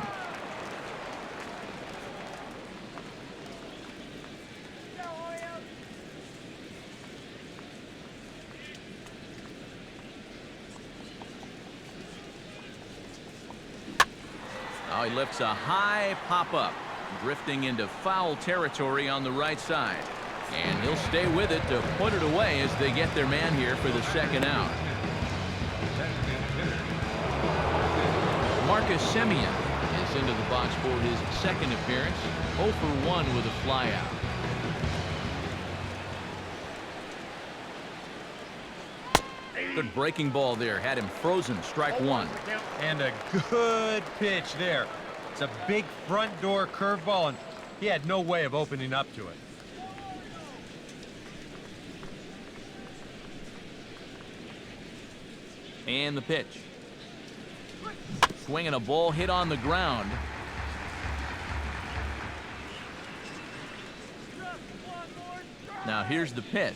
Now he lifts a high pop-up, drifting into foul territory on the right side. And he'll stay with it to put it away as they get their man here for the second out. Marcus Simeon is into the box for his second appearance. 0 for 1 with a flyout. Good breaking ball there. Had him frozen. Strike 1. And a good pitch there. It's a big front door curveball, and he had no way of opening up to it. And the pitch. Swinging a ball hit on the ground. Now here's the pitch.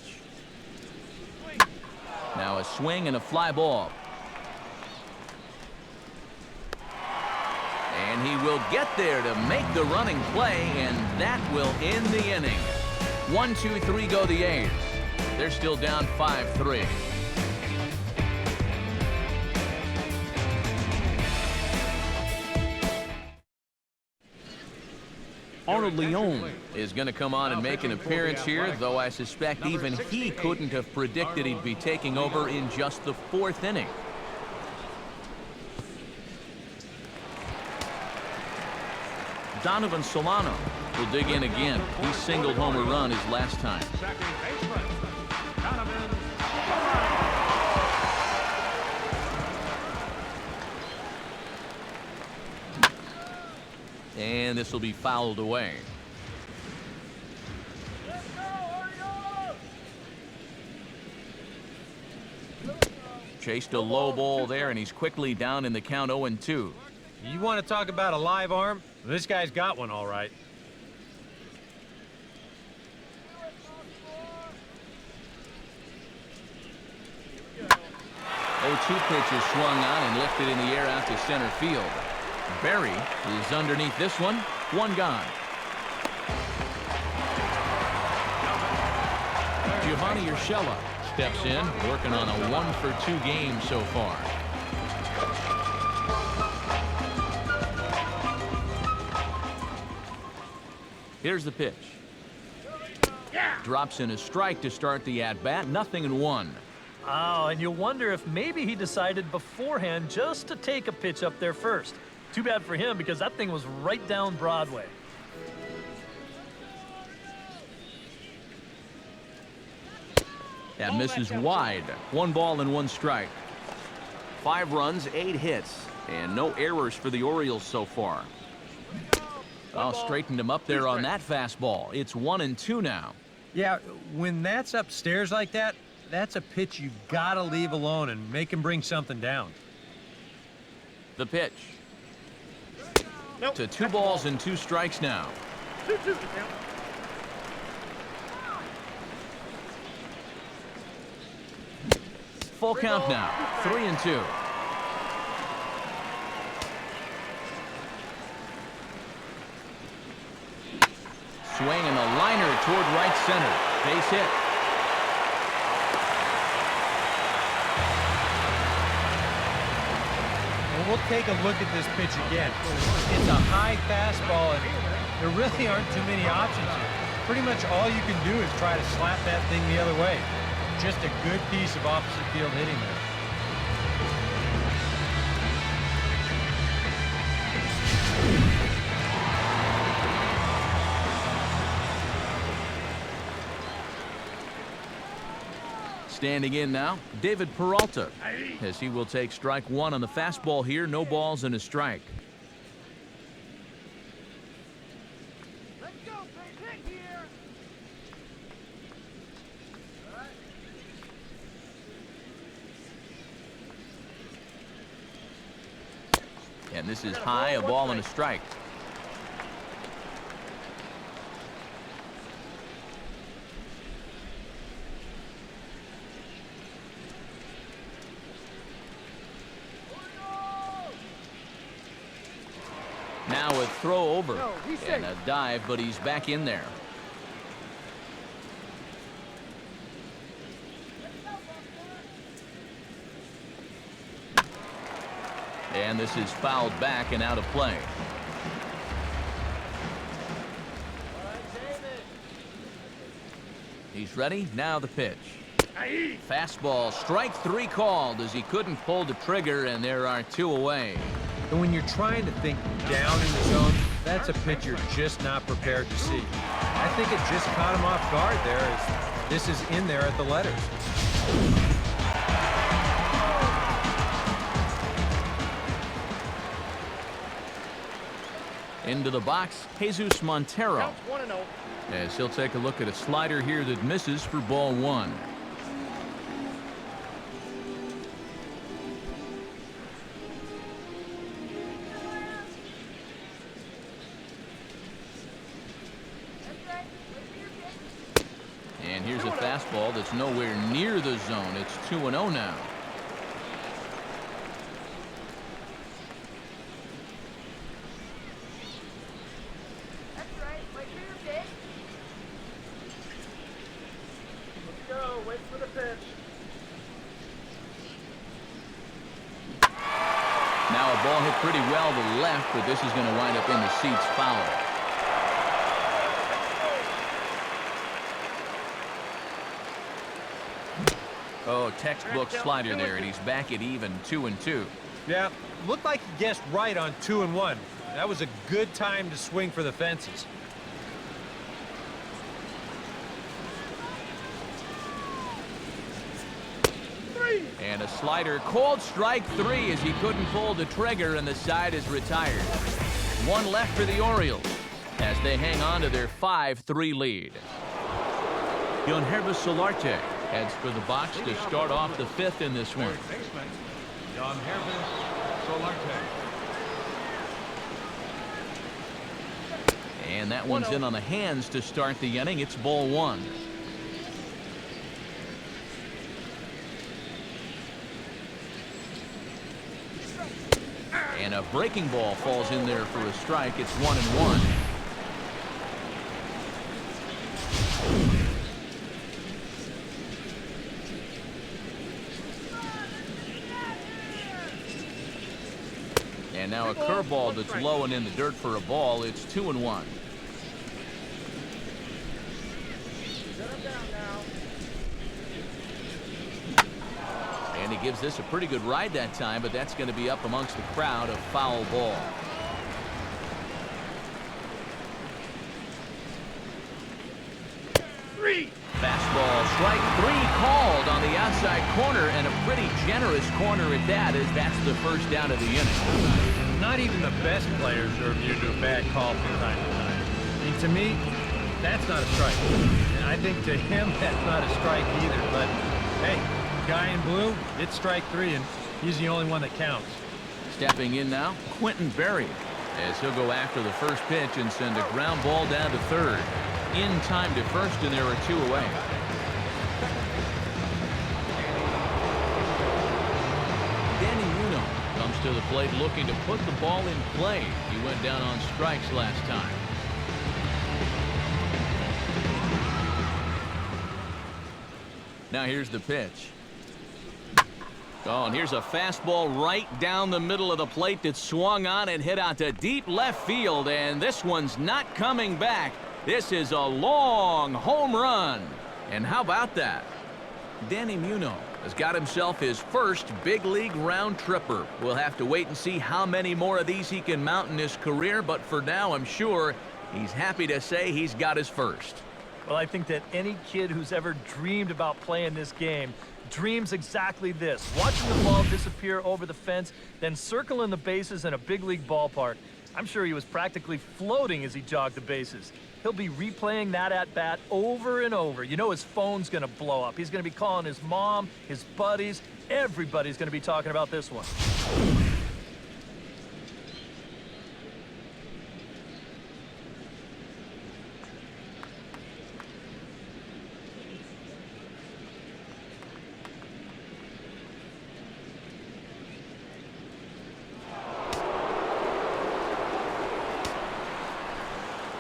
Now a swing and a fly ball. And he will get there to make the running play, and that will end the inning. 1-2-3 go the A's. They're still down 5-3. Arnold Leon is going to come on and make an appearance here, though I suspect even he couldn't have predicted he'd be taking over in just the 4th inning. Donovan Solano will dig in again. He singled home a run his last time. Second baseman, Donovan. And this will be fouled away. Chased a low ball there, and he's quickly down in the count 0-2. You want to talk about a live arm? This guy's got one all right. 0-2 pitch is swung on and lifted in the air out to center field. Berry is underneath this one. One gone. Giovanni Urshela steps in, working on a 1-for-2 game so far. Here's the pitch. Drops in a strike to start the at-bat. 0-1. Oh, and you wonder if maybe he decided beforehand just to take a pitch up there first. Too bad for him, because that thing was right down Broadway. That misses wide. 1 ball and 1 strike. 5 runs, 8 hits, and no errors for the Orioles so far. Oh, straightened him up there on that fastball. It's 1-2 now. Yeah, when that's upstairs like that, that's a pitch you gotta leave alone and make him bring something down. The pitch. To 2 balls and 2 strikes now. Full count now. 3-2. Swing and a liner toward right center. Base hit. Well, we'll take a look at this pitch again. It's a high fastball, and there really aren't too many options here. Pretty much all you can do is try to slap that thing the other way. Just a good piece of opposite field hitting there. Standing in now, David Peralta, as he will take strike 1 on the fastball here. No balls and a strike. Let's go, big hit here. And this is high, a ball and a strike. Now a throw over and a dive, but he's back in there. And this is fouled back and out of play. He's ready. Now the pitch. Fastball, strike 3 called as he couldn't pull the trigger, and there are 2 away. And when you're trying to think down in the zone, that's a pitch you're just not prepared to see. I think it just caught him off guard there, as this is in there at the letters. Into the box, Jesus Montero, as he'll take a look at a slider here that misses for ball 1. And here's a fastball that's nowhere near the zone. It's 2-0 now. Wait for the pitch. Now a ball hit pretty well to left, but this is going to wind up in the seats foul. Oh, textbook slider there, and he's back at even 2-2. Yeah, looked like he guessed right on 2 and 1. That was a good time to swing for the fences. And a slider, called strike 3 as he couldn't pull the trigger, and the side is retired. One left for the Orioles as they hang on to their 5-3 lead. Hervis Solarte heads for the box to start off the 5th in this one. And that one's in on the hands to start the inning. It's ball 1. And a breaking ball falls in there for a strike. It's 1-1. And now a curveball that's low and in the dirt for a ball. It's 2-1. And he gives this a pretty good ride that time, but that's going to be up amongst the crowd. A foul ball. Fastball, strike 3 called on the outside corner, and a pretty generous corner at that, as that's the first down of the inning. Not even the best players are immune to a bad call from time to time. I mean, to me, that's not a strike. And I think to him, that's not a strike either. But, hey, guy in blue, it's strike 3, and he's the only one that counts. Stepping in now, Quentin Berry, as he'll go after the first pitch and send a ground ball down to third. In time to first, and there are 2 away. Danny Muno comes to the plate looking to put the ball in play. He went down on strikes last time. Now here's the pitch. Oh, and here's a fastball right down the middle of the plate that swung on and hit out to deep left field, and this one's not coming back. This is a long home run. And how about that? Danny Muno has got himself his first big league round tripper. We'll have to wait and see how many more of these he can mount in his career, but for now, I'm sure he's happy to say he's got his first. Well, I think that any kid who's ever dreamed about playing this game dreams exactly this. Watching the ball disappear over the fence, then circling the bases in a big league ballpark. I'm sure he was practically floating as he jogged the bases. He'll be replaying that at-bat over and over. You know his phone's going to blow up. He's going to be calling his mom, his buddies. Everybody's going to be talking about this one.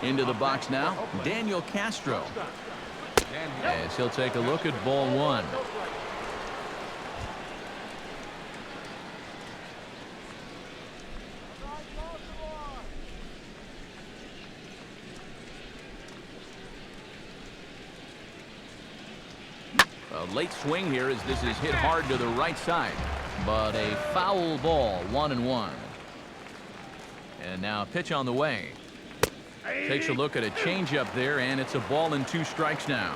Into the box now, Daniel Castro, as he'll take a look at ball 1. A late swing here as this is hit hard to the right side, but a foul ball, 1-1. And now a pitch on the way. Takes a look at a changeup there, and it's a ball and 2 strikes now.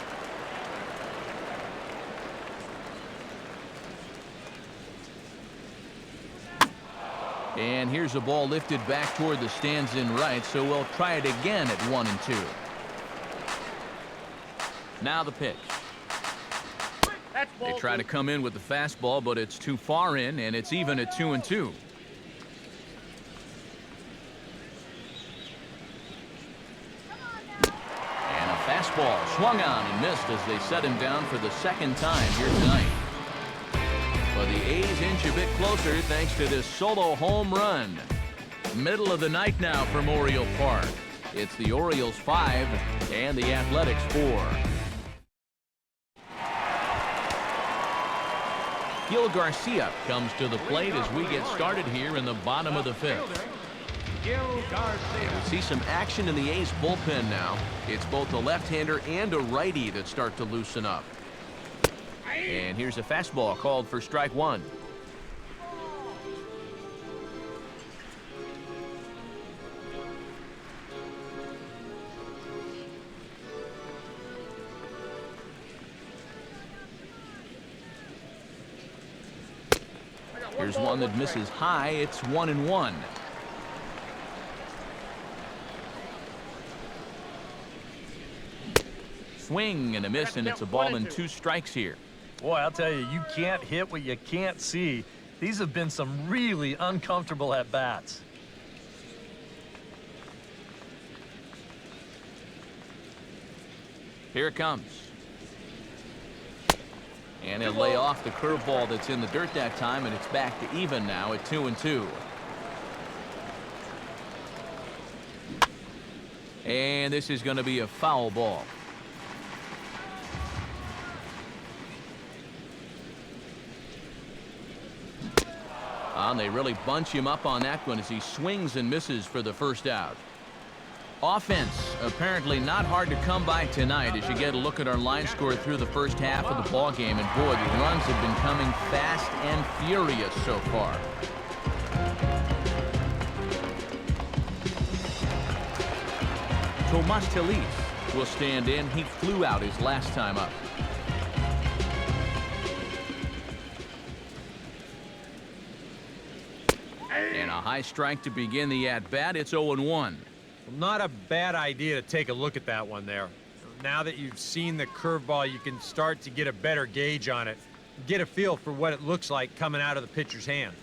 And here's a ball lifted back toward the stands in right, so we'll try it again at 1-2. Now the pitch. They try to come in with the fastball, but it's too far in, and it's even at 2-2. Fastball swung on and missed as they set him down for the second time here tonight. But the A's inch a bit closer thanks to this solo home run. Middle of the night now from Oriole Park. It's the Orioles 5 and the Athletics 4. Gil Garcia comes to the plate as we get started here in the bottom of the 5th. And we see some action in the A's bullpen now. It's both a left-hander and a righty that start to loosen up. And here's a fastball called for strike 1. Here's one that misses high. It's 1-1. Swing and a miss, and it's a ball and 2 strikes here. Boy, I'll tell you, you can't hit what you can't see. These have been some really uncomfortable at-bats. Here it comes. And he'll lay off the curveball that's in the dirt that time, and it's back to even now at 2-2. And this is going to be a foul ball. And they really bunch him up on that one as he swings and misses for the first out. Offense apparently not hard to come by tonight as you get a look at our line score through the first half of the ball game, and boy, the runs have been coming fast and furious so far. Tomas Telis will stand in. He flew out his last time up. And a high strike to begin the at-bat. It's 0-1. Not a bad idea to take a look at that one there. Now that you've seen the curveball, you can start to get a better gauge on it. Get a feel for what it looks like coming out of the pitcher's hand.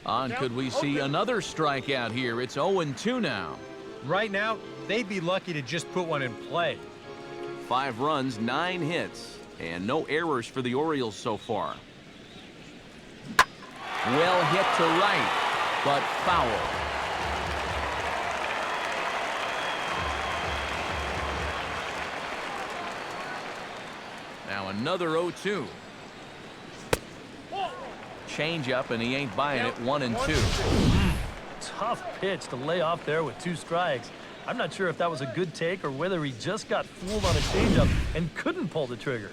And could we see another strikeout here? It's 0-2 now. Right now, they'd be lucky to just put one in play. 5 runs, 9 hits, and no errors for the Orioles so far. Well hit to right, but foul. Now another 0-2. Change up, and he ain't buying it. 1-2. Tough pitch to lay off there with 2 strikes. I'm not sure if that was a good take or whether he just got fooled on a changeup and couldn't pull the trigger.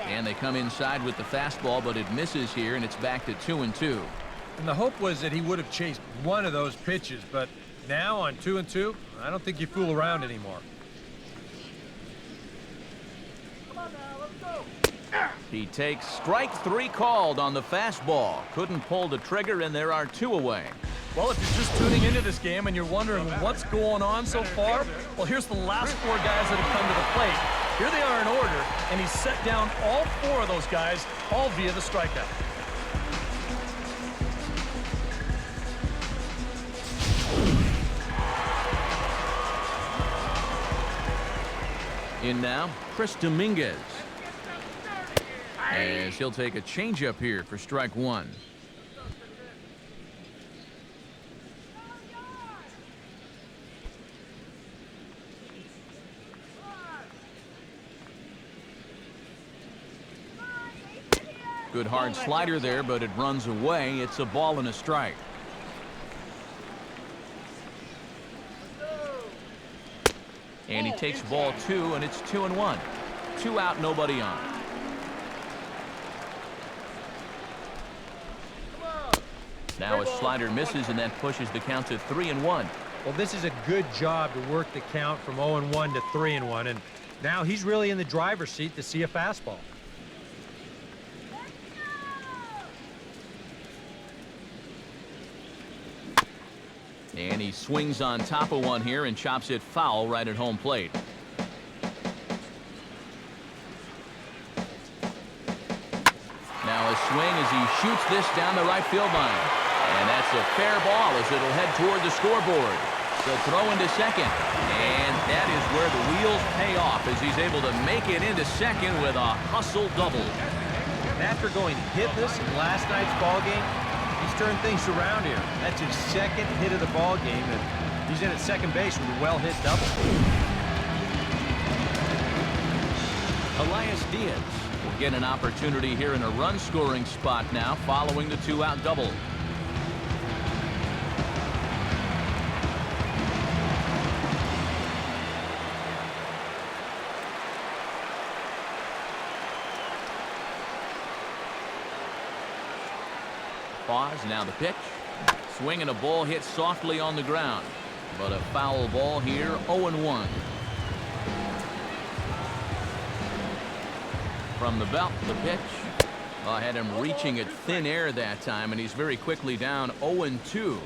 And they come inside with the fastball, but it misses here, and it's back to 2-2. And the hope was that he would have chased one of those pitches, but now on 2-2, I don't think you fool around anymore. He takes strike 3 called on the fastball. Couldn't pull the trigger, and there are 2 away. Well, if you're just tuning into this game and you're wondering what's going on so far, well, here's the last 4 guys that have come to the plate. Here they are in order, and he's set down all 4 of those guys, all via the strikeout. In now, Chris Dominguez. As he'll take a changeup here for strike 1. Good hard slider there, but it runs away. It's a ball and a strike. And he takes ball 2, and it's 2-1. 2 out, nobody on. Now a slider misses, and that pushes the count to 3-1. Well, this is a good job to work the count from 0-1 to 3-1, and now he's really in the driver's seat to see a fastball. And he swings on top of one here and chops it foul right at home plate. Now a swing as he shoots this down the right field line. And that's a fair ball as it'll head toward the scoreboard. The throw into second. And that is where the wheels pay off as he's able to make it into second with a hustle double. After going hitless in last night's ball game, he's turned things around here. That's his 2nd hit of the ball game, and he's in at second base with a well-hit double. Elias Diaz will get an opportunity here in a run-scoring spot now following the 2-out double. Pause, now the pitch. Swing and a ball hit softly on the ground. But a foul ball here, 0-1. From the belt, the pitch. I had him reaching at thin air that time, and he's very quickly down 0-2.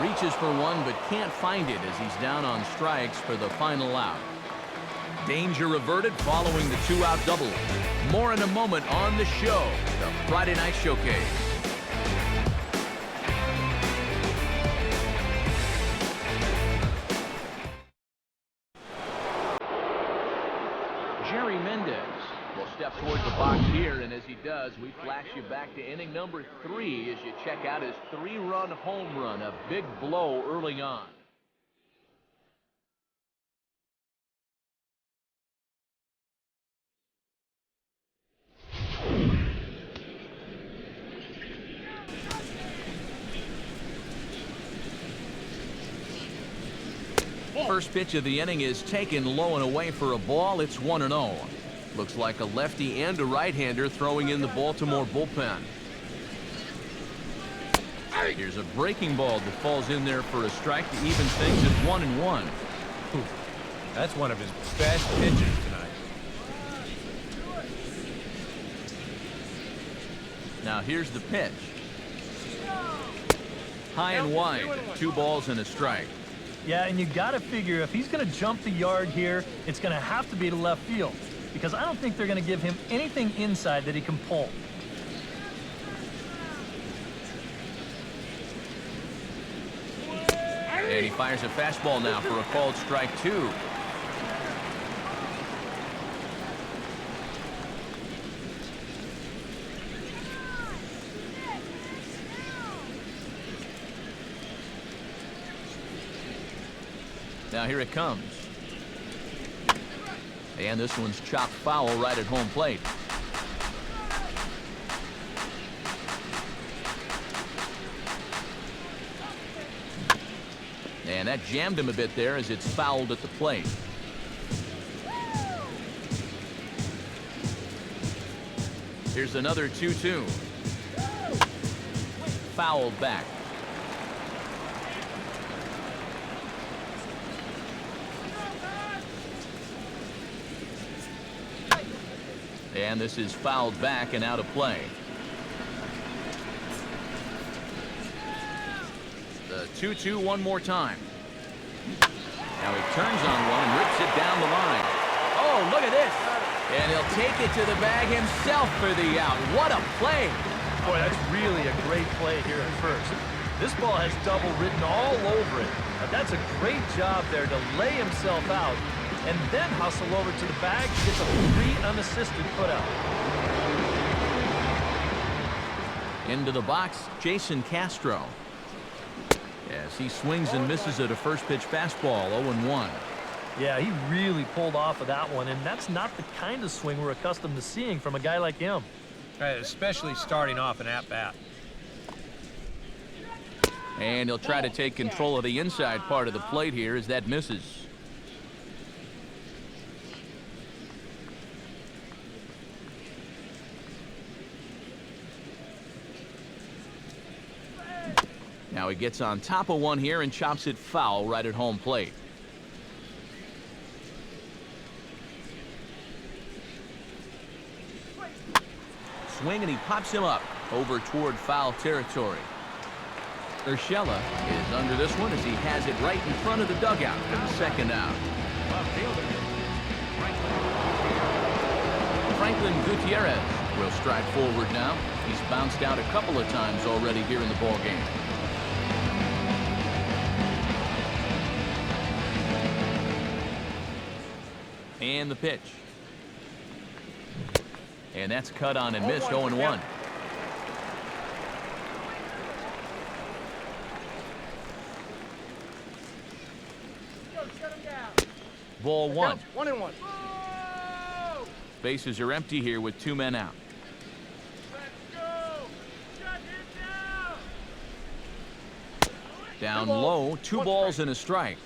Reaches for one, but can't find it as he's down on strikes for the final out. Danger averted following the two-out double. More in a moment on the show, the Friday Night Showcase. Jerry Mendez will step towards the box here, and as he does, we flash you back to inning number 3 as you check out his 3-run home run, a big blow early on. First pitch of the inning is taken low and away for a ball. It's 1-0. Looks like a lefty and a right-hander throwing in the Baltimore bullpen. Here's a breaking ball that falls in there for a strike to even things at 1-1. That's one of his best pitches tonight. Now here's the pitch. High and wide, 2 balls and a strike. Yeah, and you got to figure if he's going to jump the yard here, it's going to have to be to left field, because I don't think they're going to give him anything inside that he can pull. And he fires a fastball now for a called strike 2. Now here it comes. And this one's chopped foul right at home plate. And that jammed him a bit there as it's fouled at the plate. Here's another 2-2. Fouled back. And this is fouled back and out of play. The 2-2 one more time. Now he turns on one and rips it down the line. Oh, look at this. And he'll take it to the bag himself for the out. What a play. Boy, that's really a great play here at first. This ball has double written all over it. That's a great job there to lay himself out and then hustle over to the bag to get the 3 unassisted putout. Into the box, Jason Castro. As he swings and misses at a first pitch fastball, 0-1. Yeah, he really pulled off of that one, and that's not the kind of swing we're accustomed to seeing from a guy like him. Especially starting off an at-bat. And he'll try to take control of the inside part of the plate here as that misses. Now he gets on top of one here and chops it foul right at home plate. Swing and he pops him up over toward foul territory. Urshela is under this one as he has it right in front of the dugout for the second out. Franklin Gutierrez will stride forward now. He's bounced out a couple of times already here in the ball game. And the pitch. And that's cut on and missed, 0-1. Ball 1. 1-1. Bases are empty here with 2 men out. Let's go. Shut him down. Down low, 2 balls and a strike.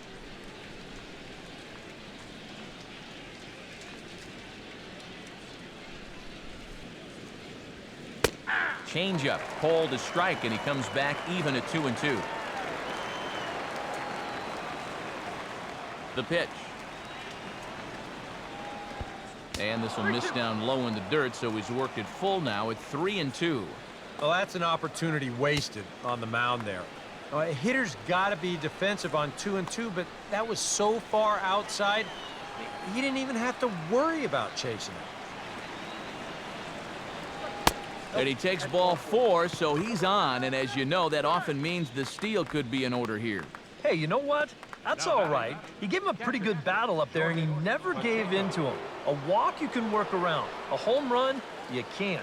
Changeup called a strike, and he comes back even at 2-2. The pitch. And this will miss down low in the dirt, so he's worked it full now at 3-2. Well, that's an opportunity wasted on the mound there. A hitter's got to be defensive on 2-2, but that was so far outside, he didn't even have to worry about chasing it. And he takes ball 4, so he's on, and as you know, that often means the steal could be in order here. Hey, you know what? That's all right. He gave him a pretty good battle up there, and he never gave in to him. A walk you can work around. A home run, you can't.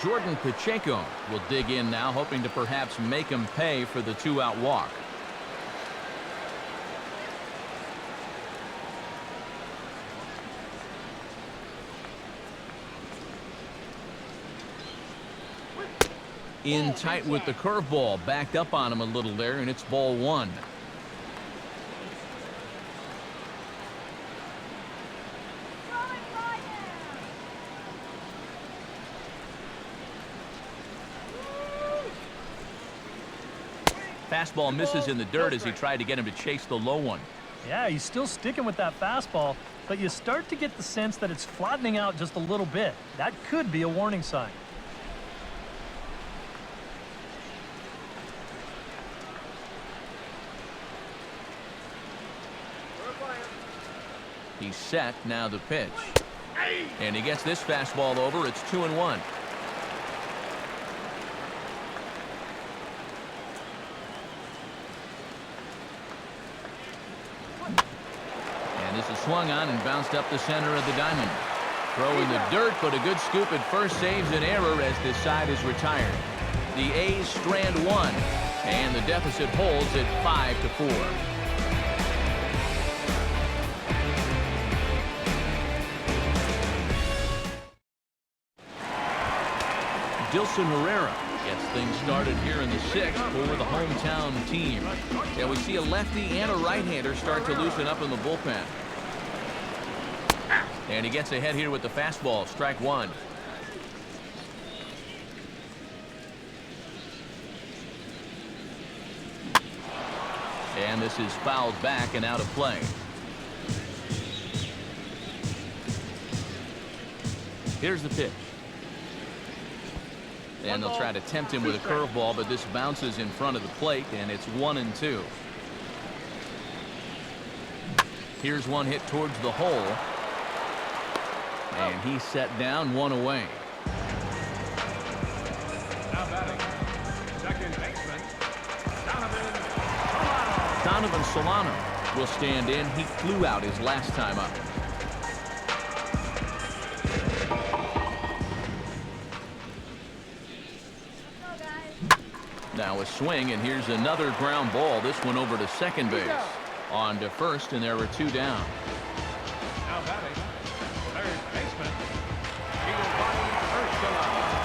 Jordan Pacheco will dig in now, hoping to perhaps make him pay for the 2-out walk. In tight with the curveball, backed up on him a little there, and it's ball 1. Fastball misses in the dirt as he tried to get him to chase the low one. Yeah, he's still sticking with that fastball, but you start to get the sense that it's flattening out just a little bit. That could be a warning sign. He's set, now the pitch. And he gets this fastball over, it's 2-1. And this is swung on and bounced up the center of the diamond. Throw in the dirt, but a good scoop at first saves an error as this side is retired. The A's strand 1, and the deficit holds at 5-4. Dilson Herrera gets things started here in the 6th for the hometown team. And we see a lefty and a right-hander start to loosen up in the bullpen. And he gets ahead here with the fastball, strike 1. And this is fouled back and out of play. Here's the pitch. And they'll try to tempt him with a curveball, but this bounces in front of the plate, and it's 1-2. Here's one hit towards the hole. And he's set down, 1 away. Now batting, second baseman, Donovan Solano will stand in. He flew out his last time up. Now a swing, and here's another ground ball. This one over to second base. On to first, and there are 2 down. now batting, third baseman,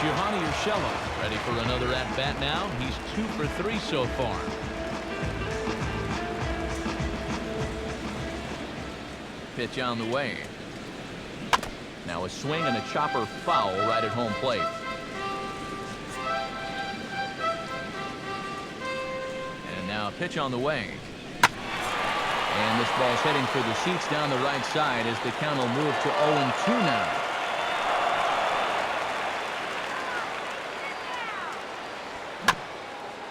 Giovanni Urshela ready for another at-bat now. He's 2 for 3 so far. Pitch on the way. Now a swing and a chopper foul right at home plate. And now a pitch on the way. And this ball's heading for the seats down the right side as the count will move to 0-2 now.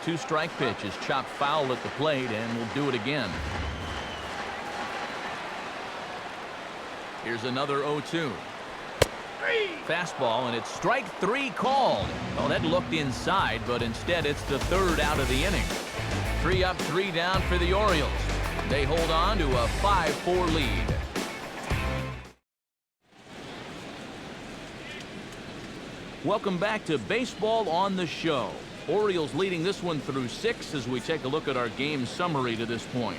Two-strike pitch is chopped foul at the plate, and we'll do it again. Here's another 0-2. Fastball, and it's strike 3 called. Oh, that looked inside, but instead it's the 3rd out of the inning. 3 up, 3 down for the Orioles. They hold on to a 5-4 lead. Welcome back to Baseball on the Show. Orioles leading this one through 6 as we take a look at our game summary to this point.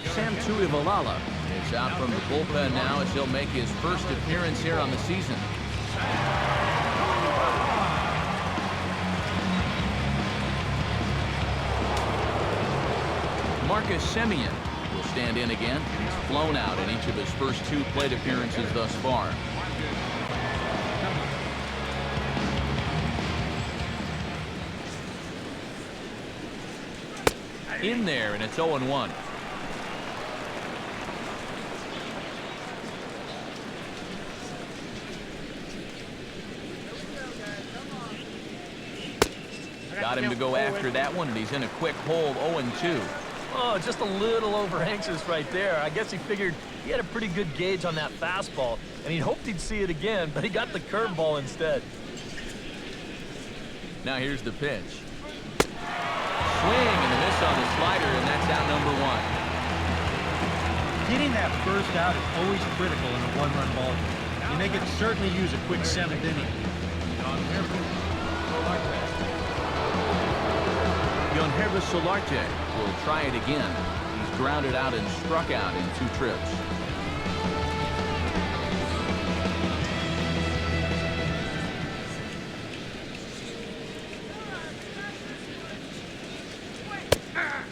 Sam Tuivalala is out from the bullpen now as he'll make his first appearance here on the season. Marcus Simeon will stand in again. He's flown out in each of his first 2 plate appearances thus far. In there, and it's 0-1. Got him to go after that one, and he's in a quick hold, 0-2. Oh, just a little over anxious right there. I guess he figured he had a pretty good gauge on that fastball, and he hoped he'd see it again, but he got the curveball instead. Now here's the pitch. Swing and a miss on the slider, and that's out number 1. Getting that first out is always critical in a one-run ball game, and they could certainly use a quick 7th inning. Yonhervis Solarte will try it again. He's grounded out and struck out in 2 trips.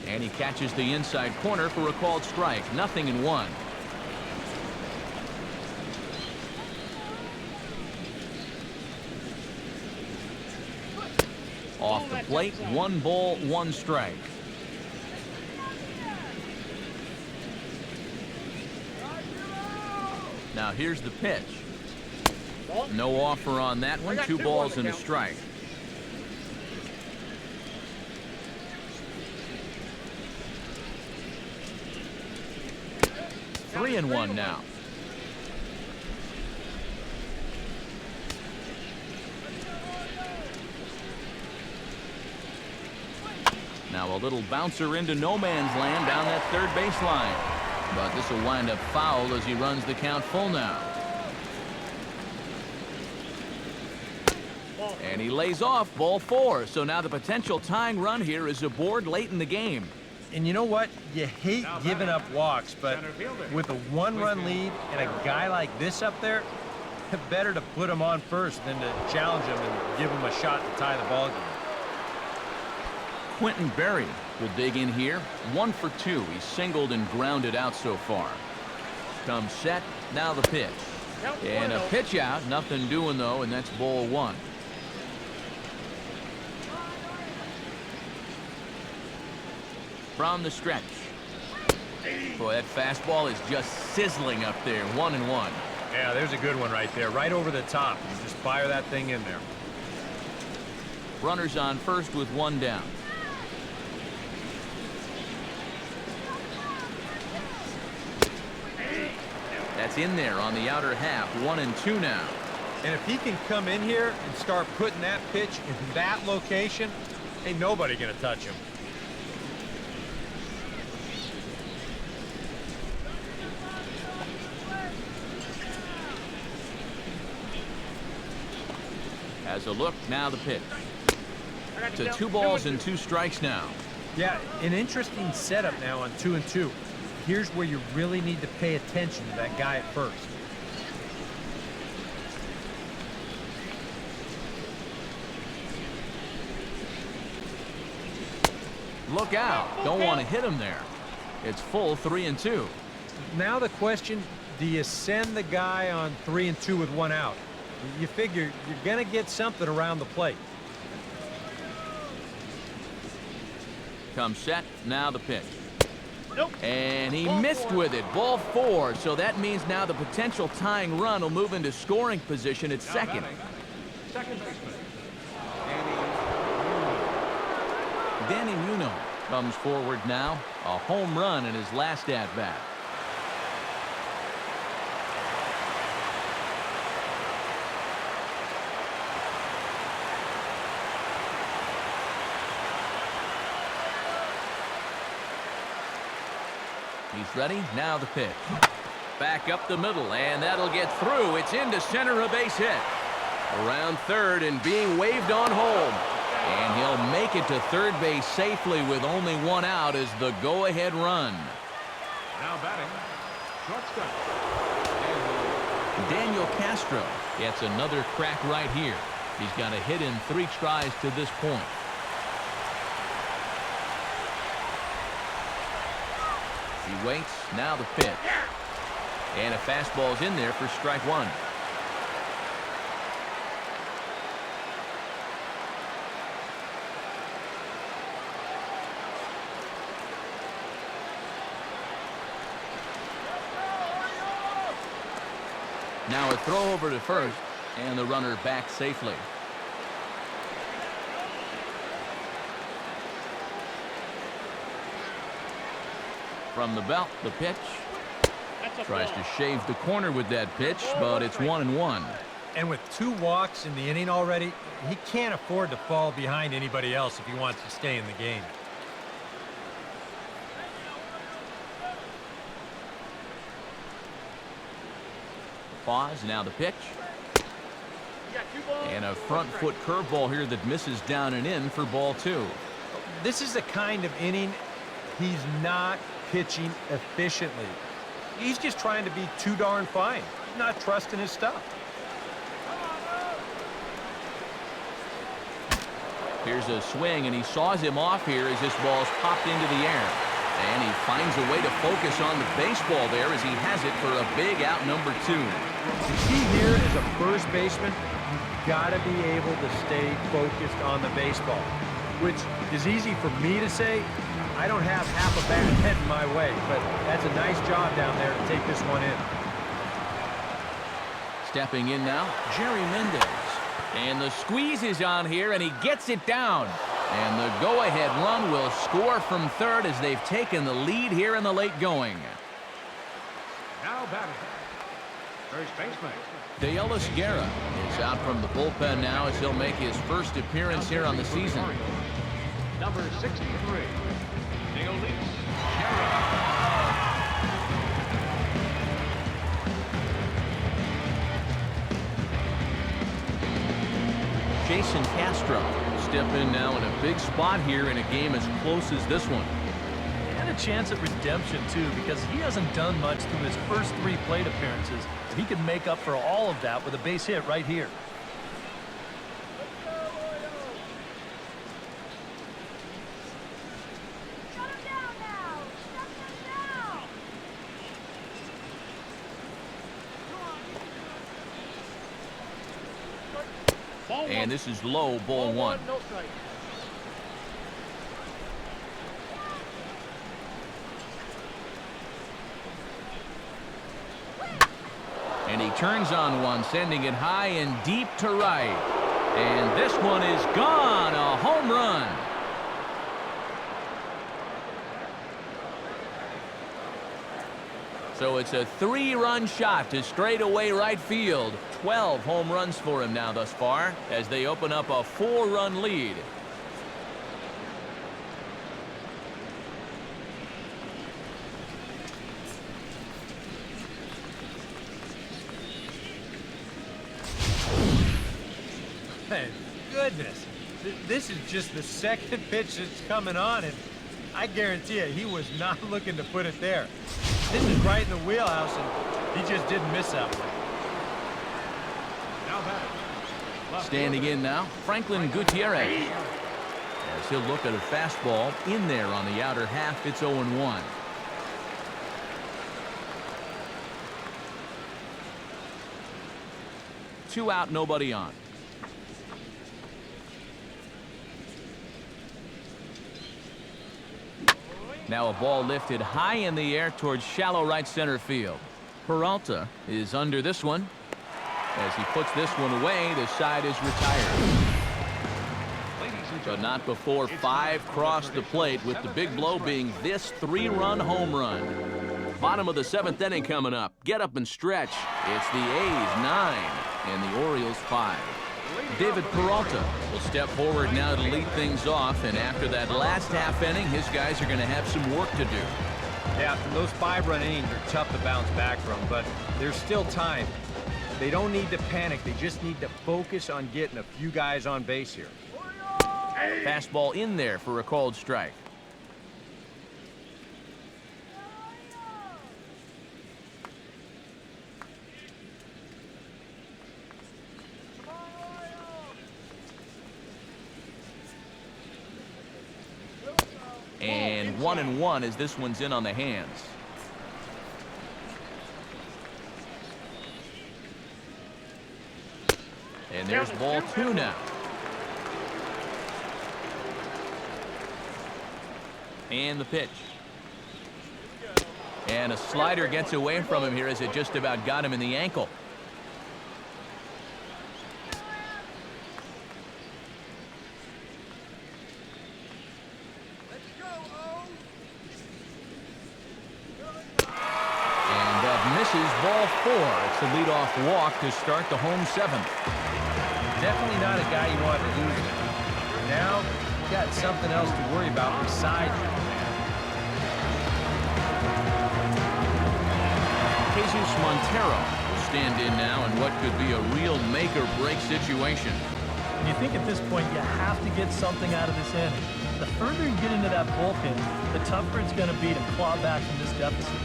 And he catches the inside corner for a called strike. 0-1. Off the plate, 1 ball, 1 strike. Now here's the pitch. No offer on that one. 2 balls and a strike. Three and 1 now. Now a little bouncer into no man's land down that third baseline. But this will wind up foul as he runs the count full now. And he lays off, ball 4. So now the potential tying run here is aboard late in the game. And you know what? You hate giving up walks, but with a 1-run lead and a guy like this up there, better to put him on first than to challenge him and give him a shot to tie the ball game. Quentin Berry will dig in here. 1 for 2. He's singled and grounded out so far. Comes set. Now the pitch. And a pitch out. Nothing doing though, and that's ball 1. From the stretch. Boy, that fastball is just sizzling up there. 1-1. Yeah, there's a good one right there. Right over the top. You just fire that thing in there. Runners on first with 1 down. That's in there on the outer half. 1-2 now. And if he can come in here and start putting that pitch in that location, ain't nobody gonna touch him. Has a look. Now the pitch. To 2 balls and 2 strikes now. Yeah, an interesting setup now on 2-2. Here's where you really need to pay attention to that guy at first. Look out. Don't want to hit him there. It's full 3-2. Now the question, do you send the guy on 3-2 with 1 out? You figure you're going to get something around the plate. Comes set. Now the pitch. And he missed with it. Ball 4. So that means now the potential tying run will move into scoring position at second. Second baseman. Danny Muno comes forward now. A home run in his last at-bat. He's ready. Now the pitch. Back up the middle, and that'll get through. It's into center, a base hit. Around third and being waved on home. And he'll make it to third base safely with only 1 out as the go-ahead run. Now batting, shortstop. Daniel Castro gets another crack right here. He's got a hit in 3 tries to this point. He waits. Now the pitch. And a fastball's in there for strike 1. Now a throw over to first, and the runner back safely. From the belt, the pitch. Tries to shave the corner with that pitch, but it's 1-1. And with 2 walks in the inning already, he can't afford to fall behind anybody else if he wants to stay in the game. Pause, now the pitch. And a front foot curveball here that misses down and in for ball 2. This is the kind of inning he's not pitching efficiently. He's just trying to be too darn fine, not trusting his stuff. Here's a swing, and he saws him off here as this ball's popped into the air. And he finds a way to focus on the baseball there as he has it for a big out number 2. The key here as a first baseman, you've got to be able to stay focused on the baseball, which is easy for me to say. I don't have half a bat heading my way, but that's a nice job down there to take this one in. Stepping in now, Jerry Mendez. And the squeeze is on here, and he gets it down. And the go-ahead run will score from third as they've taken the lead here in the late going. Now batting, first baseman. De Guerra is out from the bullpen now as he'll make his first appearance here on the season. Number 63, Neolis. Jason Castro step in now in a big spot here in a game as close as this one. And a chance at redemption, too, because he hasn't done much through his first 3 plate appearances. He can make up for all of that with a base hit right here. And this is low, ball 1. No strike. And he turns on one, sending it high and deep to right. And this one is gone, a home run. So it's a 3-run shot to straightaway right field. 12 home runs for him now thus far as they open up a 4-run lead. Man, goodness. This is just the second pitch that's coming on, and I guarantee you he was not looking to put it there. This is right in the wheelhouse, and he just didn't miss that one. Now batting. Standing in now, Franklin Gutierrez. As he'll look at a fastball in there on the outer half, it's 0-1. Two out, nobody on. Now a ball lifted high in the air towards shallow right center field. Peralta is under this one. As he puts this one away, the side is retired. But not before 5 cross the plate, with the big blow being this 3-run home run. Bottom of the 7th inning coming up. Get up and stretch. It's the A's 9 and the Orioles 5. David Peralta will step forward now to lead things off, and after that last half inning, his guys are going to have some work to do. Yeah, those 5-run innings are tough to bounce back from, but there's still time. They don't need to panic. They just need to focus on getting a few guys on base here. Fastball in there for a called strike. 1-1 as this one's in on the hands. And there's ball 2 now. And the pitch. And a slider gets away from him here as it just about got him in the ankle. And that misses ball 4. It's the leadoff walk to start the home 7th. Definitely not a guy you want to lose. Now, you've got something else to worry about besides you. Jesus Montero will stand in now in what could be a real make-or-break situation. And you think at this point you have to get something out of this inning. The further you get into that bullpen, the tougher it's going to be to claw back from this deficit.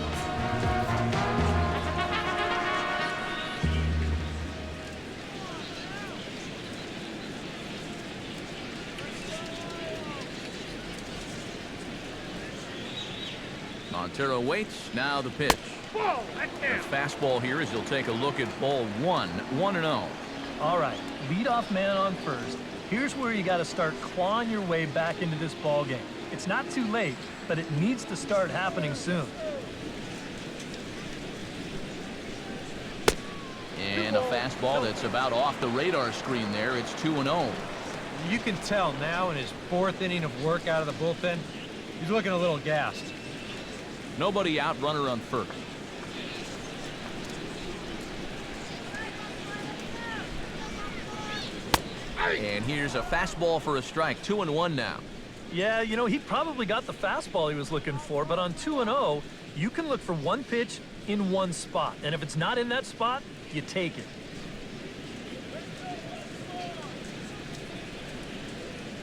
Montero waits. Now the pitch. The fastball here as he'll take a look at ball 1. 1-0. All right, leadoff man on first. Here's where you got to start clawing your way back into this ball game. It's not too late, but it needs to start happening soon. And a fastball that's about off the radar screen there. It's 2-0. You can tell now in his 4th inning of work out of the bullpen, he's looking a little gassed. Nobody out, runner on first. And here's a fastball for a strike. 2-1 now. Yeah, you know, he probably got the fastball he was looking for, but on 2-0, you can look for one pitch in one spot. And if it's not in that spot, you take it.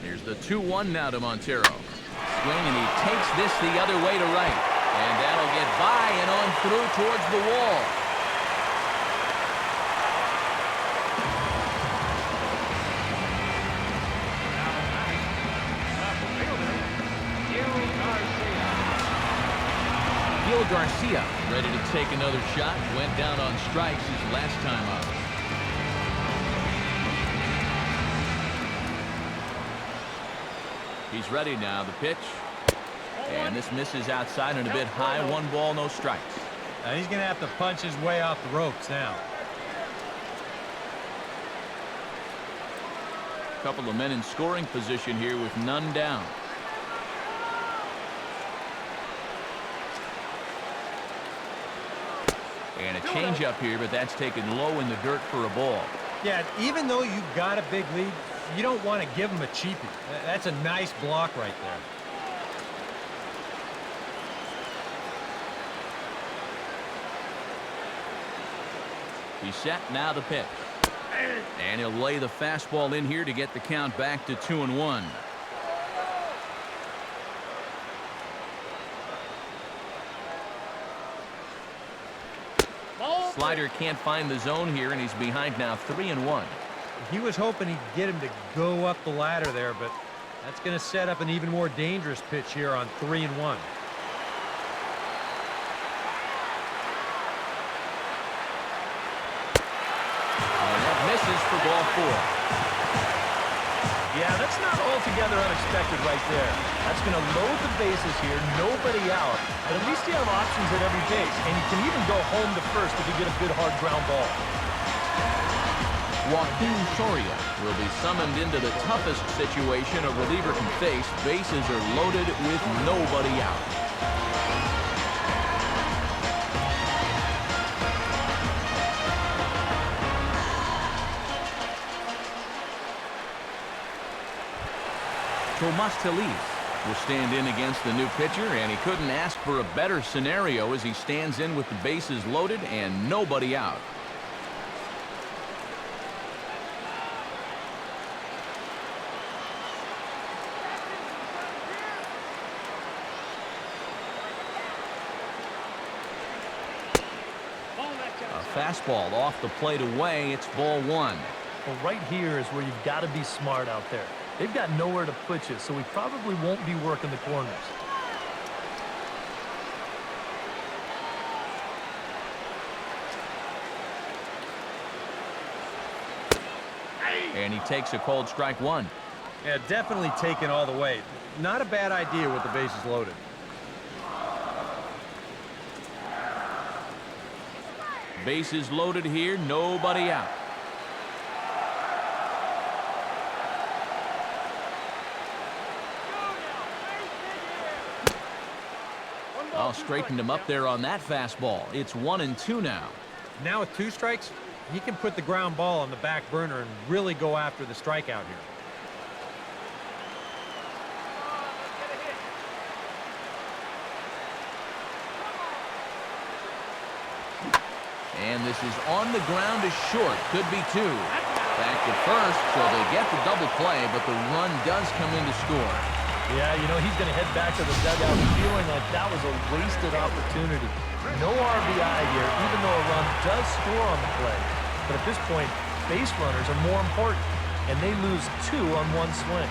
Here's the 2-1 now to Montero. Swing, and he takes this the other way to right. And that'll get by and on through towards the wall. Gil Garcia ready to take another shot. Went down on strikes his last time up. He's ready now. The pitch. And this misses outside and a bit high. 1 ball, no strikes. Now he's going to have to punch his way off the ropes now. A couple of men in scoring position here with none down. And a changeup here, but that's taken low in the dirt for a ball. Yeah, even though you've got a big lead, you don't want to give him a cheapie. That's a nice block right there. He's set. Now the pitch. And he'll lay the fastball in here to get the count back to 2-1. Slider can't find the zone here, and he's behind now 3-1. He was hoping he'd get him to go up the ladder there, but that's going to set up an even more dangerous pitch here on 3-1. Misses for ball 4. Yeah, that's not altogether unexpected right there. That's going to load the bases here, nobody out. But at least you have options at every base, and you can even go home to first if you get a good hard ground ball. Joaquin Soria will be summoned into the toughest situation a reliever can face. Bases are loaded with nobody out. Tomas Telis will stand in against the new pitcher, and he couldn't ask for a better scenario as he stands in with the bases loaded and nobody out. A fastball off the plate away. It's ball 1. Well, right here is where you've got to be smart out there. They've got nowhere to put you, so we probably won't be working the corners. And he takes a called strike one. Yeah, definitely taken all the way. Not a bad idea with the bases loaded. Bases loaded here, nobody out. Oh, straightened him up there on that fastball. It's 1-2 now. Now with 2 strikes, he can put the ground ball on the back burner and really go after the strikeout here. And this is on the ground is short. Could be 2. Back to first, so they get the double play, but the run does come in to score. Yeah, you know, he's going to head back to the dugout feeling like that was a wasted opportunity. No RBI here, even though a run does score on the play. But at this point, base runners are more important, and they lose 2 on 1 swing.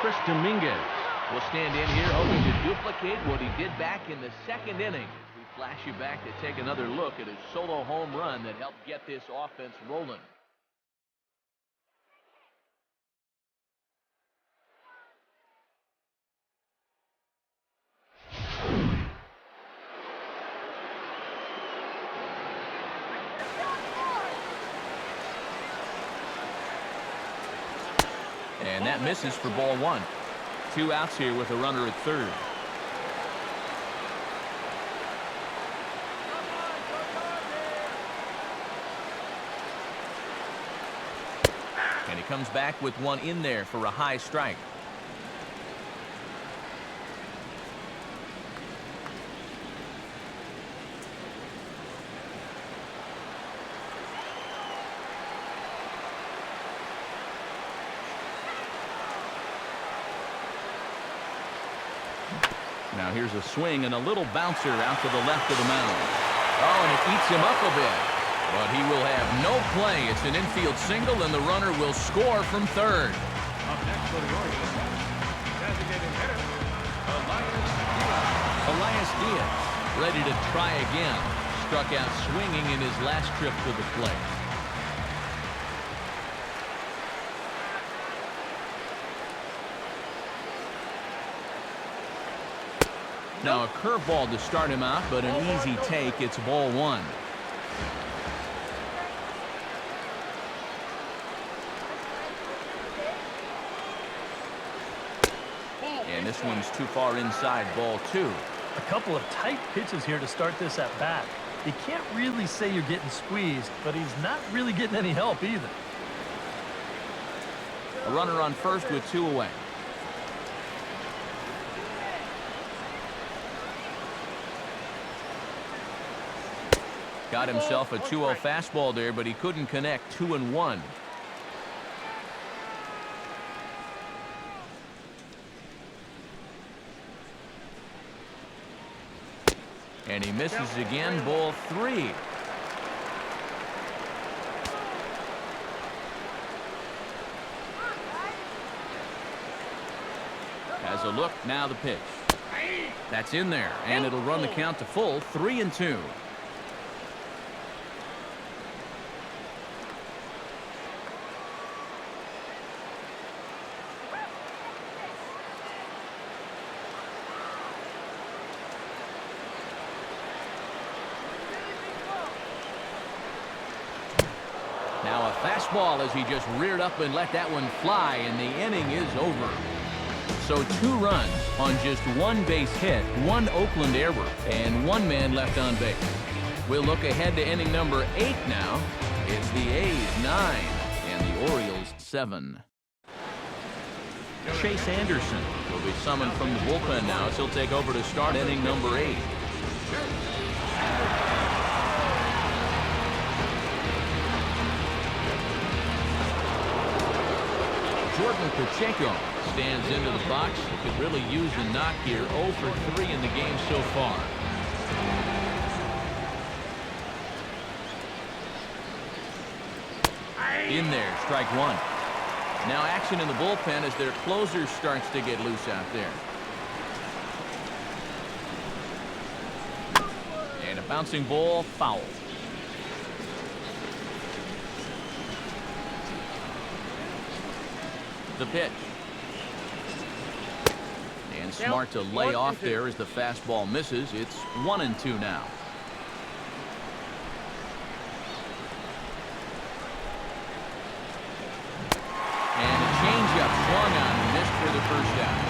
Chris Dominguez will stand in here hoping to duplicate what he did back in the 2nd inning. We flash you back to take another look at his solo home run that helped get this offense rolling. And that misses for ball 1. 2 outs here with a runner at third. And he comes back with 1 in there for a high strike. Now here's a swing and a little bouncer out to the left of the mound. Oh, and it eats him up a bit. But he will have no play. It's an infield single, and the runner will score from third. Up next for the Orioles, designated hitter, Elias Diaz, ready to try again. Struck out swinging in his last trip to the plate. Now a curveball to start him out, but an easy take. It's ball 1. And this one's too far inside, ball 2. A couple of tight pitches here to start this at bat. You can't really say you're getting squeezed, but he's not really getting any help either. A runner on first with 2 away. Got himself a 2-0 fastball there, but he couldn't connect. 2-1. And he misses again, ball 3. Has a look, now the pitch. That's in there, and it'll run the count to full, 3-2. Now a fastball as he just reared up and let that one fly, and the inning is over. So 2 runs on just 1 base hit, 1 Oakland error, and 1 man left on base. We'll look ahead to inning number 8 now. It's the A's 9 and the Orioles 7. Chase Anderson will be summoned from the bullpen now as he'll take over to start inning number 8. Jordan Pacheco stands into the box. Could really use a knock here. 0 for 3 in the game so far. In there, strike 1. Now action in the bullpen as their closer starts to get loose out there. And a bouncing ball, foul. The pitch. And smart to lay off there as the fastball misses. It's 1-2 now. And a changeup swung on and missed for the first out.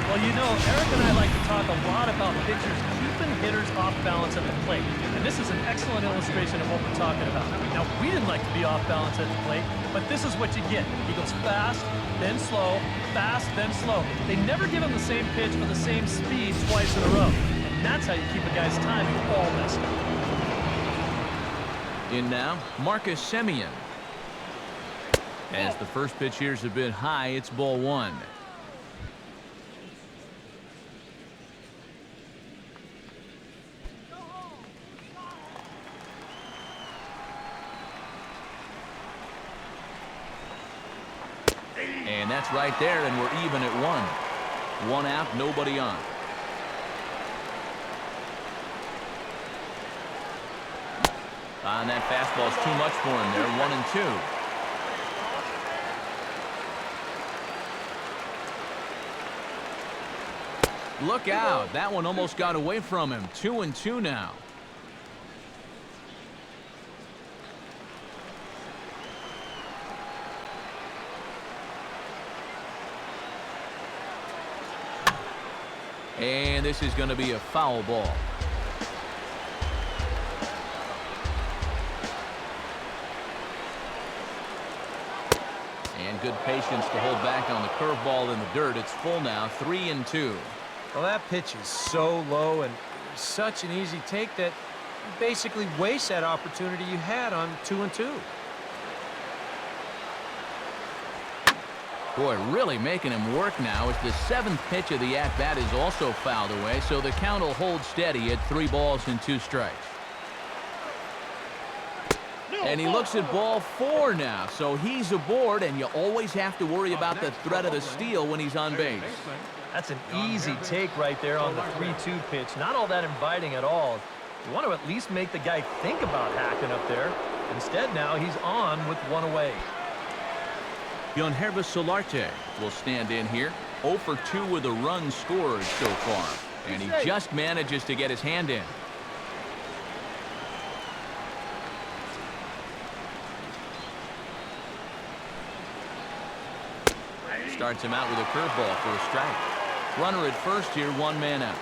Well, you know, Eric and I like to talk a lot about pitchers keeping hitters off balance at the plate. And this is an excellent illustration of what we're talking about. Now, we didn't like to be off balance at the plate, but this is what you get. He goes fast, then slow, fast, then slow. They never give him the same pitch for the same speed twice in a row. And that's how you keep a guy's timing all messed up. In now, Marcus Simeon. As the first pitch here's a bit high, it's ball 1. And that's right there, and we're even at 1. 1 out, nobody on. And that fastball's too much for him there. 1-2. Look out. That one almost got away from him. 2-2 now. And this is going to be a foul ball. And good patience to hold back on the curveball in the dirt. It's full now, 3-2. Well, that pitch is so low and such an easy take that you basically waste that opportunity you had on 2-2. Boy, really making him work now as the 7th pitch of the at-bat is also fouled away, so the count will hold steady at 3 balls and 2 strikes. And he looks at ball 4 now, so he's aboard, and you always have to worry about the threat of the steal when he's on base. That's an easy take right there on the 3-2 pitch. Not all that inviting at all. You want to at least make the guy think about hacking up there. Instead now he's on with 1 away. Untitled Chapter will stand in here. 0 for 2 with a run scored so far. And he just manages to get his hand in. Starts him out with a curveball for a strike. Runner at first here, 1 man out.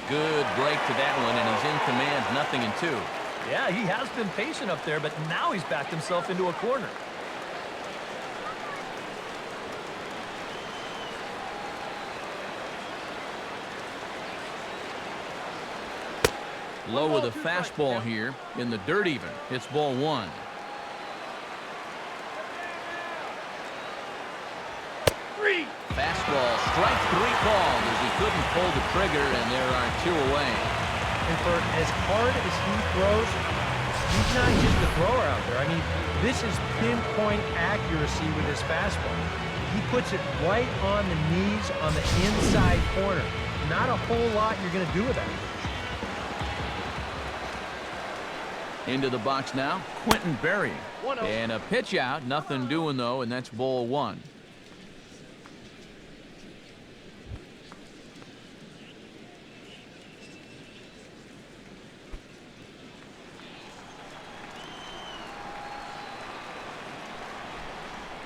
Good break to that one, and he's in command, 0-2. Yeah, he has been patient up there, but now he's backed himself into a corner. Low with a fastball here in the dirt even. It's ball 1. Fastball, strike 3 called as he couldn't pull the trigger, and there are 2 away. And for as hard as he throws, he's not just a thrower out there. I mean, this is pinpoint accuracy with his fastball. He puts it right on the knees on the inside corner. Not a whole lot you're going to do with that. Into the box now, Quentin Berry. And a pitch out, nothing doing though, and that's ball 1.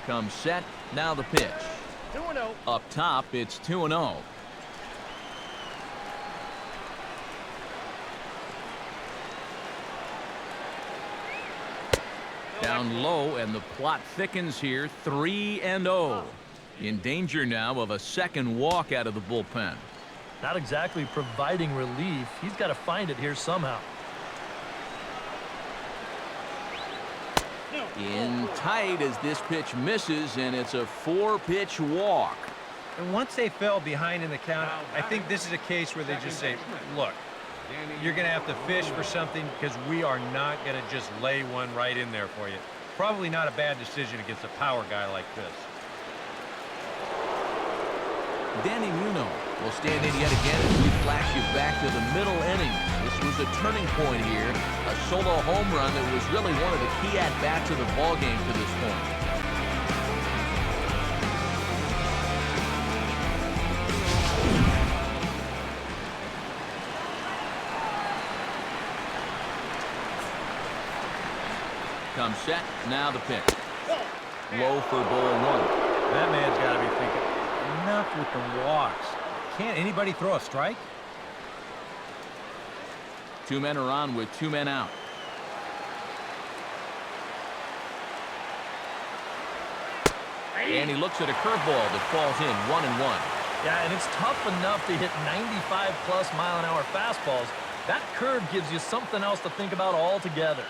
Comes set, now the pitch. 2-0. Up top, it's 2-0. Down low, and the plot thickens here, 3-0. In danger now of a second walk out of the bullpen. Not exactly providing relief. He's got to find it here somehow. In tight as this pitch misses, and it's a 4-pitch walk. And once they fell behind in the count, I think this is a case where they just say, look, you're going to have to fish for something because we are not going to just lay one right in there for you. Probably not a bad decision against a power guy like this. Danny Muno will stand in yet again as we flash you back to the middle innings. This was a turning point here, a solo home run that was really one of the key at-bats of the ballgame to this point. Comes set, now the pitch. Low for ball one. That man's got to be thinking, enough with the walks. Can't anybody throw a strike? 2 men are on with 2 men out. And he looks at a curveball that falls in 1-1. Yeah, and it's tough enough to hit 95-plus mile-an-hour fastballs. That curve gives you something else to think about altogether.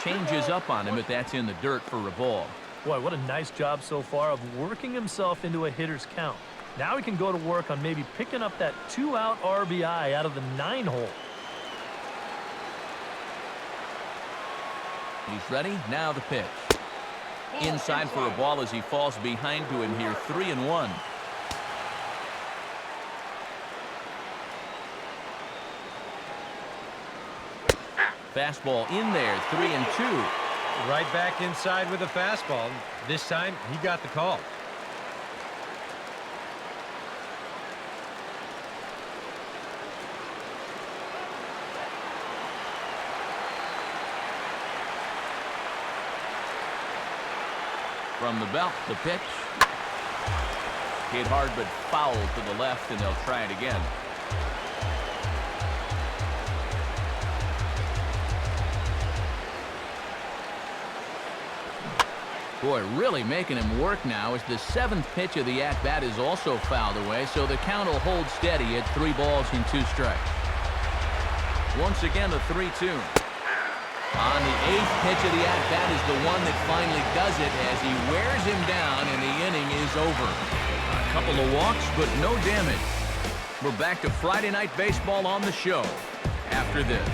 Changes up on him, but that's in the dirt for a ball. Boy, what a nice job so far of working himself into a hitter's count. Now he can go to work on maybe picking up that 2-out RBI out of the 9-hole. He's ready, now the pitch. Inside for a ball as he falls behind to him here, 3-1. Fastball in there, 3-2. Right back inside with a fastball. This time, he got the call. From the belt, the pitch. Hit hard but foul to the left, and they'll try it again. Boy, really making him work now as the 7th pitch of the at-bat is also fouled away, so the count will hold steady at 3 balls and 2 strikes. Once again, a 3-2. On the 8th pitch of the at-bat is the one that finally does it as he wears him down and the inning is over. A couple of walks, but no damage. We're back to Friday Night Baseball on the show after this.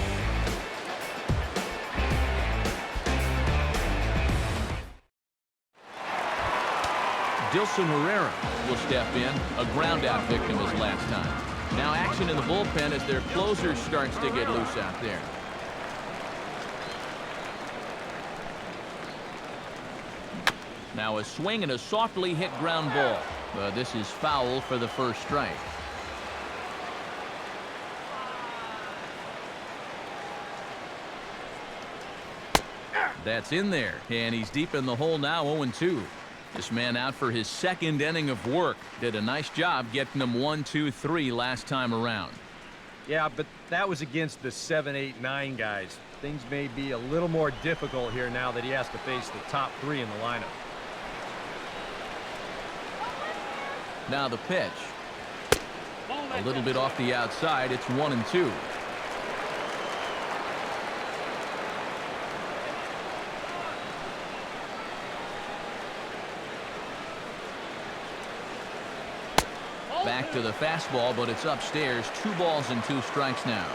Dilson Herrera will step in, a ground-out victim as last time. Now action in the bullpen as their closer starts to get loose out there. Now a swing and a softly hit ground ball. But this is foul for the first strike. That's in there, and he's deep in the hole now, 0-2. This man out for his 2nd inning of work. Did a nice job getting them 1, 2, 3 last time around. Yeah, but that was against the 7, 8, 9 guys. Things may be a little more difficult here now that he has to face the top 3 in the lineup. Now the pitch. A little bit off the outside. It's 1-2. Back to the fastball, but it's upstairs. 2 balls and 2 strikes now.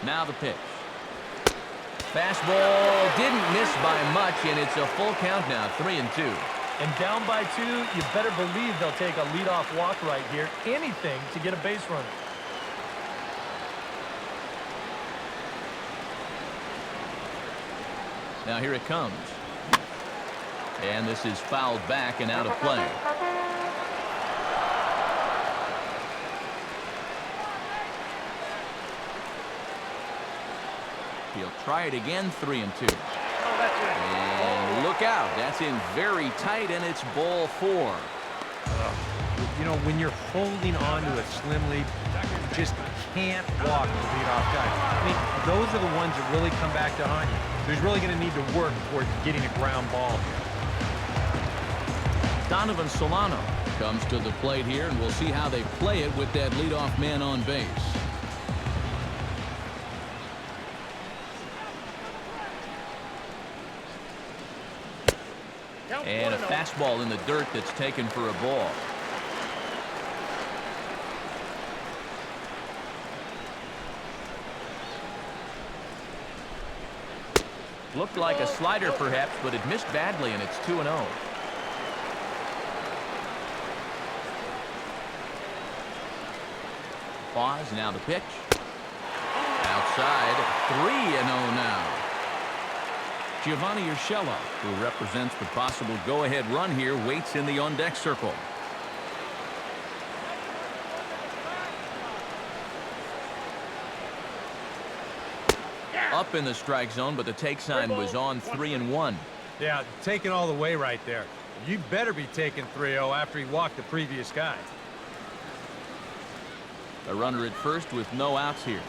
Now the pitch. Fastball didn't miss by much, and it's a full count now, 3-2. And down by 2, you better believe they'll take a leadoff walk right here. Anything to get a base runner. Now here it comes. And this is fouled back and out of play. He'll try it again, 3-2. And look out. That's in very tight, and it's ball 4. You know, when you're holding on to a slim lead, you just can't walk the leadoff guy. I mean, those are the ones that really come back to haunt you. There's really going to need to work towards getting a ground ball here. Donovan Solano comes to the plate here, and we'll see how they play it with that leadoff man on base. And a fastball in the dirt that's taken for a ball. Looked like a slider perhaps, but it missed badly, and it's 2-0. Pause, now the pitch. Outside, 3-0 now. Giovanni Urshela, who represents the possible go-ahead run here, waits in the on-deck circle. Up in the strike zone, but the take sign was on 3-1. Yeah, taking all the way right there. You better be taking 3-0 after he walked the previous guy. A runner at first with no outs here.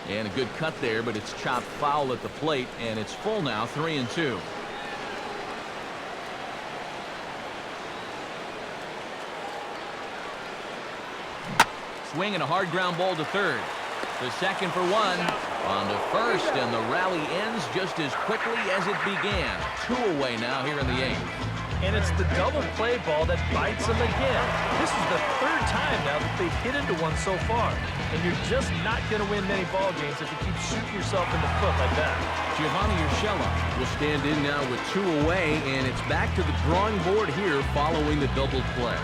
And a good cut there, but it's chopped foul at the plate, and it's full now, 3-2. Swing and a hard ground ball to third. The second for one. On to first, and the rally ends just as quickly as it began. 2 away now here in the 8th. And it's the double play ball that bites them again. This is the 3rd time now that they've hit into one so far. And you're just not going to win many ball games if you keep shooting yourself in the foot like that. Giovanni Urshela will stand in now with 2 away, and it's back to the drawing board here following the double play.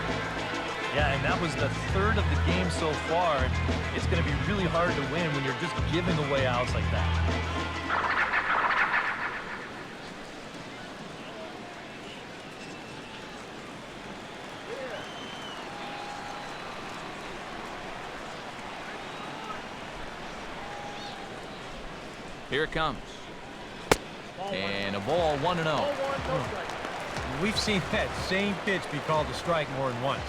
Yeah, and that was the 3rd of the game so far. It's going to be really hard to win when you're just giving away outs like that. Here it comes. And a ball, 1-0. We've seen that same pitch be called a strike more than once.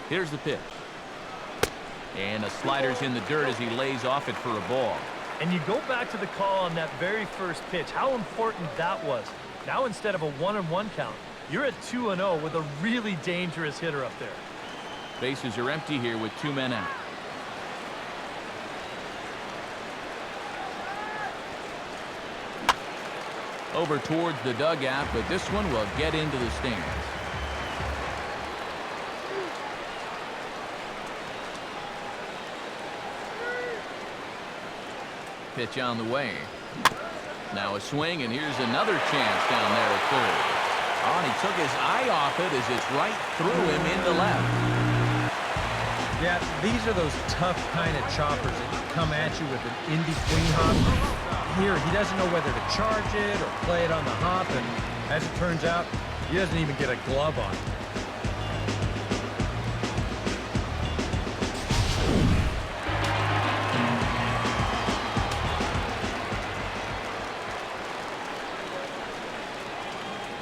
Here's the pitch. And a slider's in the dirt as he lays off it for a ball. And you go back to the call on that very first pitch, how important that was. Now instead of a 1-1 count, you're at 2-0 with a really dangerous hitter up there. Bases are empty here with 2 men out. Over towards the dugout, but this one will get into the stands. Pitch on the way. Now a swing, and here's another chance down there at third. Oh, and he took his eye off it as it's right through him into left. Yeah, these are those tough kind of choppers that come at you with an in-between hop. Here, he doesn't know whether to charge it or play it on the hop, and as it turns out, he doesn't even get a glove on it.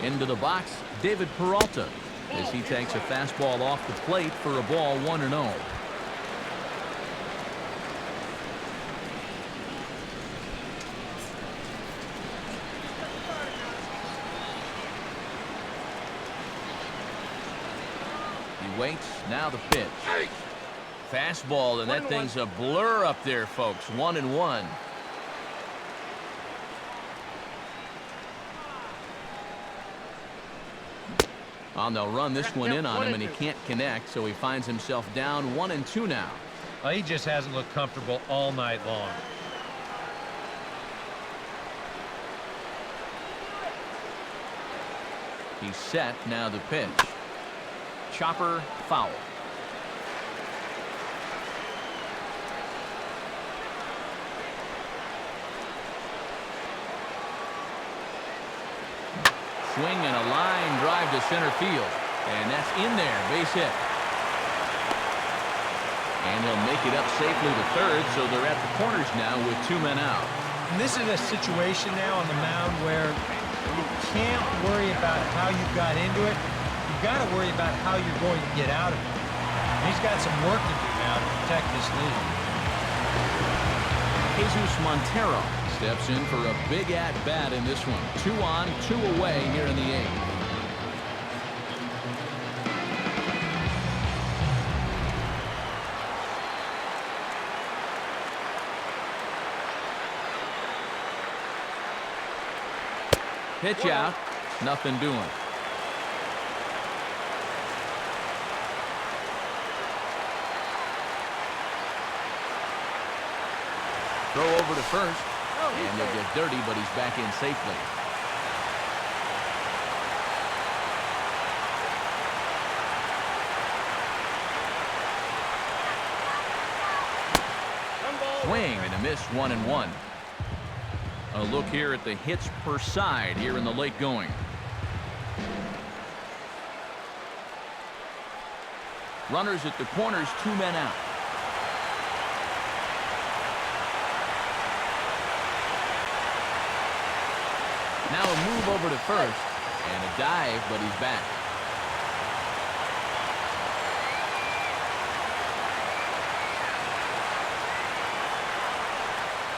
Into the box, David Peralta, as he takes a fastball off the plate for a ball, 1-0. He waits, now the pitch. Fastball, and that thing's a blur up there, folks. 1-1. Oh, they'll run this one in on him, and he can't connect, so he finds himself down 1-2 now. Well, he just hasn't looked comfortable all night long. He's set, now the pitch. Chopper, foul. Swing and a line drive to center field. And that's in there, base hit. And he'll make it up safely to third, so they're at the corners now with 2 men out. And this is a situation now on the mound where you can't worry about how you got into it. You've got to worry about how you're going to get out of it. And he's got some work to do now to protect this lead. Jesus Montero steps in for a big at-bat in this one. 2 on, 2 away here in the 8th. Pitch out. Nothing doing. Throw over to first. And they'll get dirty, but he's back in safely. Swing and a miss, 1-1. A look here at the hits per side here in the late going. Runners at the corners, 2 men out. Now a move over to first and a dive, but he's back.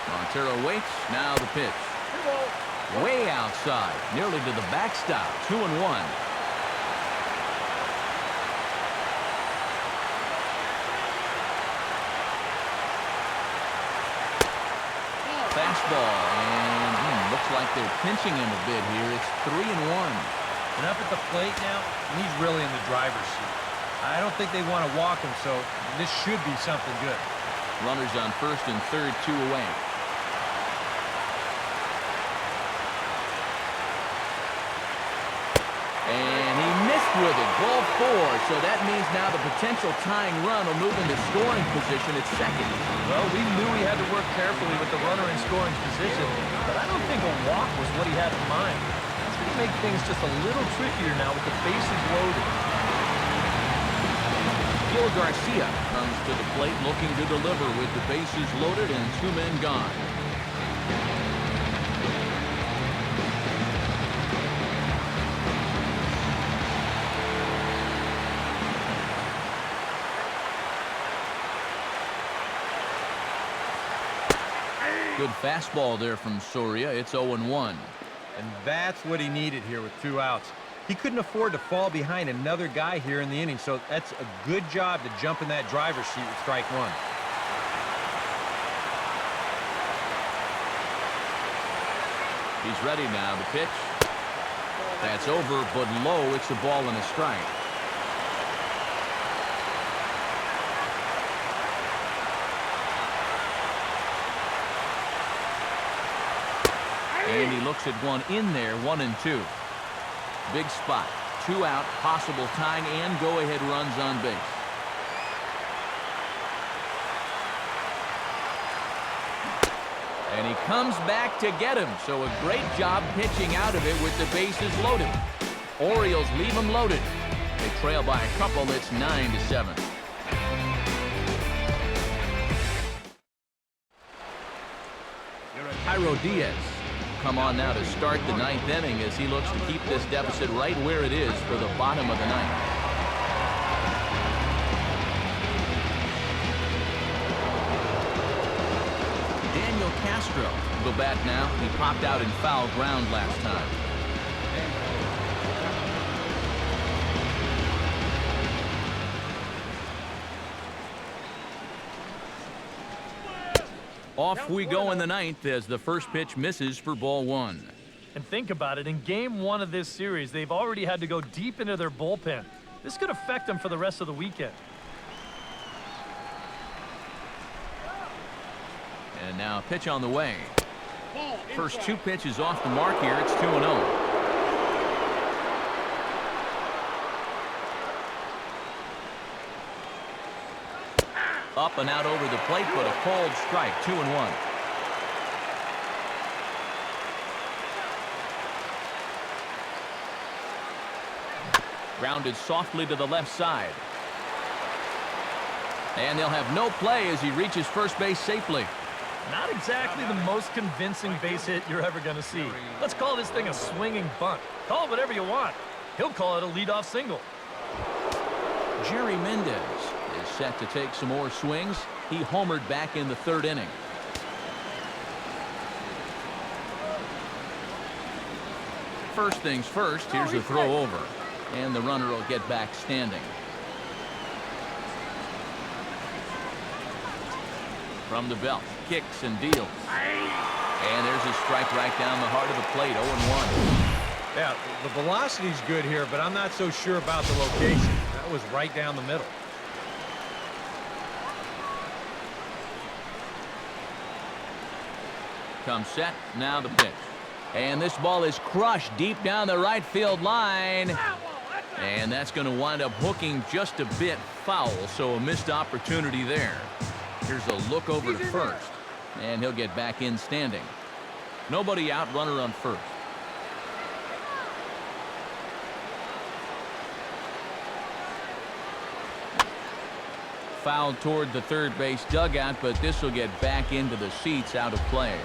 Montero waits. Now the pitch. Way outside, nearly to the backstop. 2-1. Fastball, and looks like they're pinching him a bit here. It's 3-1. And up at the plate now, he's really in the driver's seat. I don't think they want to walk him, so this should be something good. Runners on first and third, 2 away. And he missed with it. Ball 4. So that means now the potential tying run will move into scoring position at second. Well, we knew he had to work carefully with the runner in scoring position, but I don't think a walk was what he had in mind. That's going to make things just a little trickier now with the bases loaded. Gil Garcia comes to the plate looking to deliver with the bases loaded and 2 men gone. Good fastball there from Soria. It's 0-1. And that's what he needed here with 2 outs. He couldn't afford to fall behind another guy here in the inning, so that's a good job to jump in that driver's seat with strike 1. He's ready now. The pitch. That's over, but low. It's a ball and a strike. And he looks at one in there, 1-2. Big spot. 2 out, possible tying and go-ahead runs on base. And he comes back to get him. So a great job pitching out of it with the bases loaded. Orioles leave him loaded. They trail by a couple. It's 9-7. Jairo Diaz come on now to start the 9th inning as he looks to keep this deficit right where it is for the bottom of the 9th. Daniel Castro will go back now. He popped out in foul ground last time. Off we go in the 9th as the first pitch misses for ball 1. And think about it, in game 1 of this series, they've already had to go deep into their bullpen. This could affect them for the rest of the weekend. And now a pitch on the way. First 2 pitches off the mark here. It's 2-0. Up and out over the plate, but a called strike. 2-1. Grounded softly to the left side. And they'll have no play as he reaches first base safely. Not exactly the most convincing base hit you're ever going to see. Let's call this thing a swinging bunt. Call it whatever you want. He'll call it a leadoff single. Jerry Mendez is set to take some more swings. He homered back in the 3rd inning. First things first, here's a throw over. And the runner will get back standing. From the belt, kicks and deals. And there's a strike right down the heart of the plate, 0-1. Yeah, the velocity's good here, but I'm not so sure about the location. That was right down the middle. Comes set, now the pitch. And this ball is crushed deep down the right field line. And that's going to wind up hooking just a bit foul, so a missed opportunity there. Here's a look over to first, and he'll get back in standing. Nobody out, runner on first. Foul toward the third base dugout, but this will get back into the seats, out of play.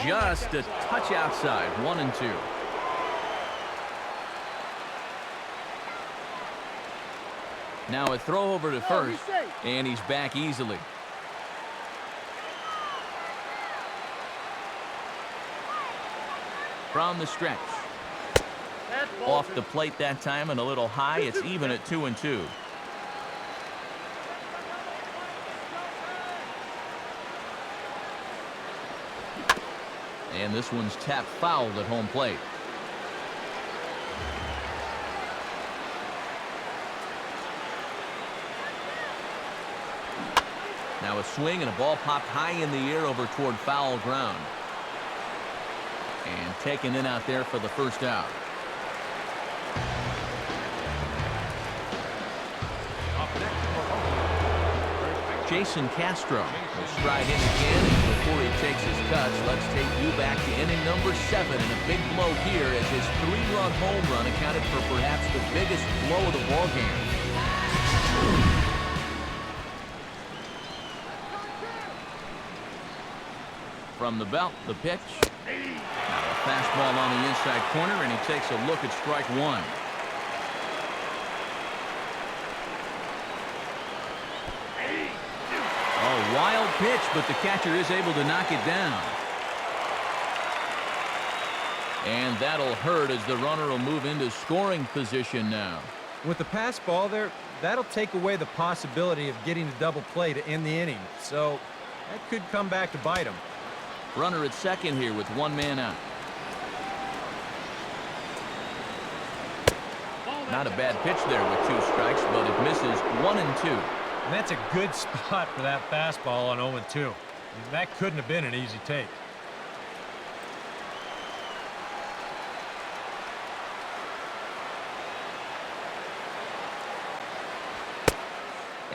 Just a touch outside, 1-2. Now a throw over to first, and he's back easily. From the stretch. Off the plate that time and a little high. It's even at 2-2. And this one's tapped foul at home plate. Now a swing and a ball popped high in the air over toward foul ground. And taken in out there for the first out. Jason Castro will stride in again, and before he takes his cuts, let's take you back to inning number 7, and a big blow here as his 3-run home run accounted for perhaps the biggest blow of the ball game. From the belt, the pitch. Now a fastball on the inside corner, and he takes a look at strike one. A wild pitch, but the catcher is able to knock it down. And that'll hurt as the runner will move into scoring position now. With the pass ball there, that'll take away the possibility of getting a double play to end the inning. So that could come back to bite him. Runner at second here with one man out. Not a bad pitch there with 2 strikes, but it misses 1-2. And that's a good spot for that fastball on 0-2. I mean, that couldn't have been an easy take.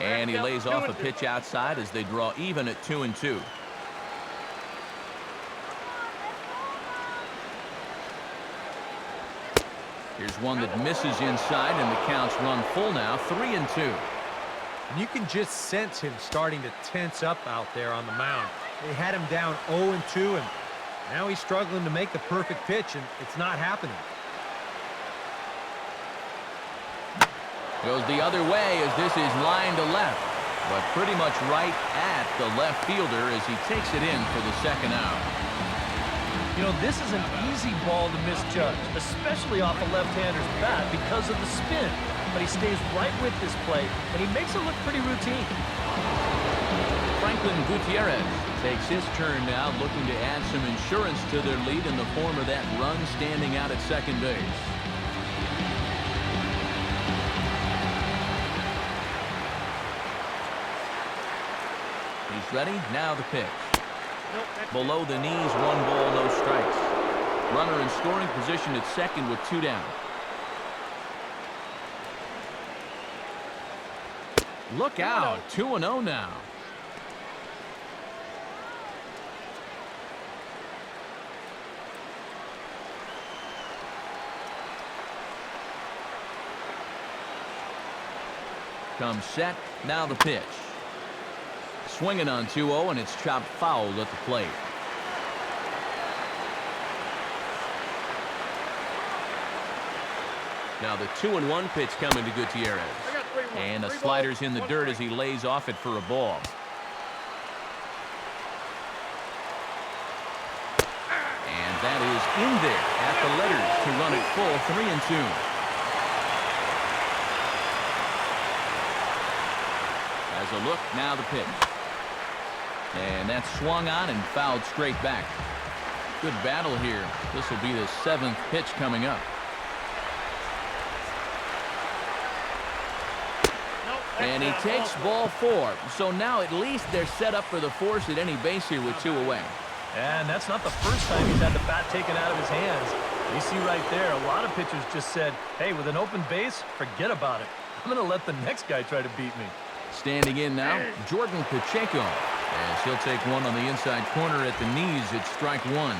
And he lays off a pitch outside as they draw even at 2-2. Here's one that misses inside, and the count's run full now, 3-2. And you can just sense him starting to tense up out there on the mound. They had him down 0-2, and now he's struggling to make the perfect pitch, and it's not happening. Goes the other way as this is line to left, but pretty much right at the left fielder as he takes it in for the second out. You know, this is an easy ball to misjudge, especially off a left-hander's bat because of the spin. But he stays right with this play, and he makes it look pretty routine. Franklin Gutierrez takes his turn now, looking to add some insurance to their lead in the form of that run standing out at second base. He's ready. Now the pitch. Below the knees, 1 ball, no strikes. Runner in scoring position at second with 2 down. Look out, 2-0 now. Comes set, now the pitch. Swinging on 2-0, and it's chopped foul at the plate. Now the 2-1 pitch coming to Gutierrez. And the slider's in the dirt as he lays off it for a ball. And that is in there at the letters to run it full, 3-2. As a look, now the pitch. And that's swung on and fouled straight back. Good battle here. This will be the 7th pitch coming up. And he takes ball 4. So now at least they're set up for the force at any base here with 2 away. And that's not the first time he's had the bat taken out of his hands. You see right there, a lot of pitchers just said, hey, with an open base, forget about it. I'm going to let the next guy try to beat me. Standing in now, Jordan Pacheco. As he'll take one on the inside corner at the knees. It's strike 1.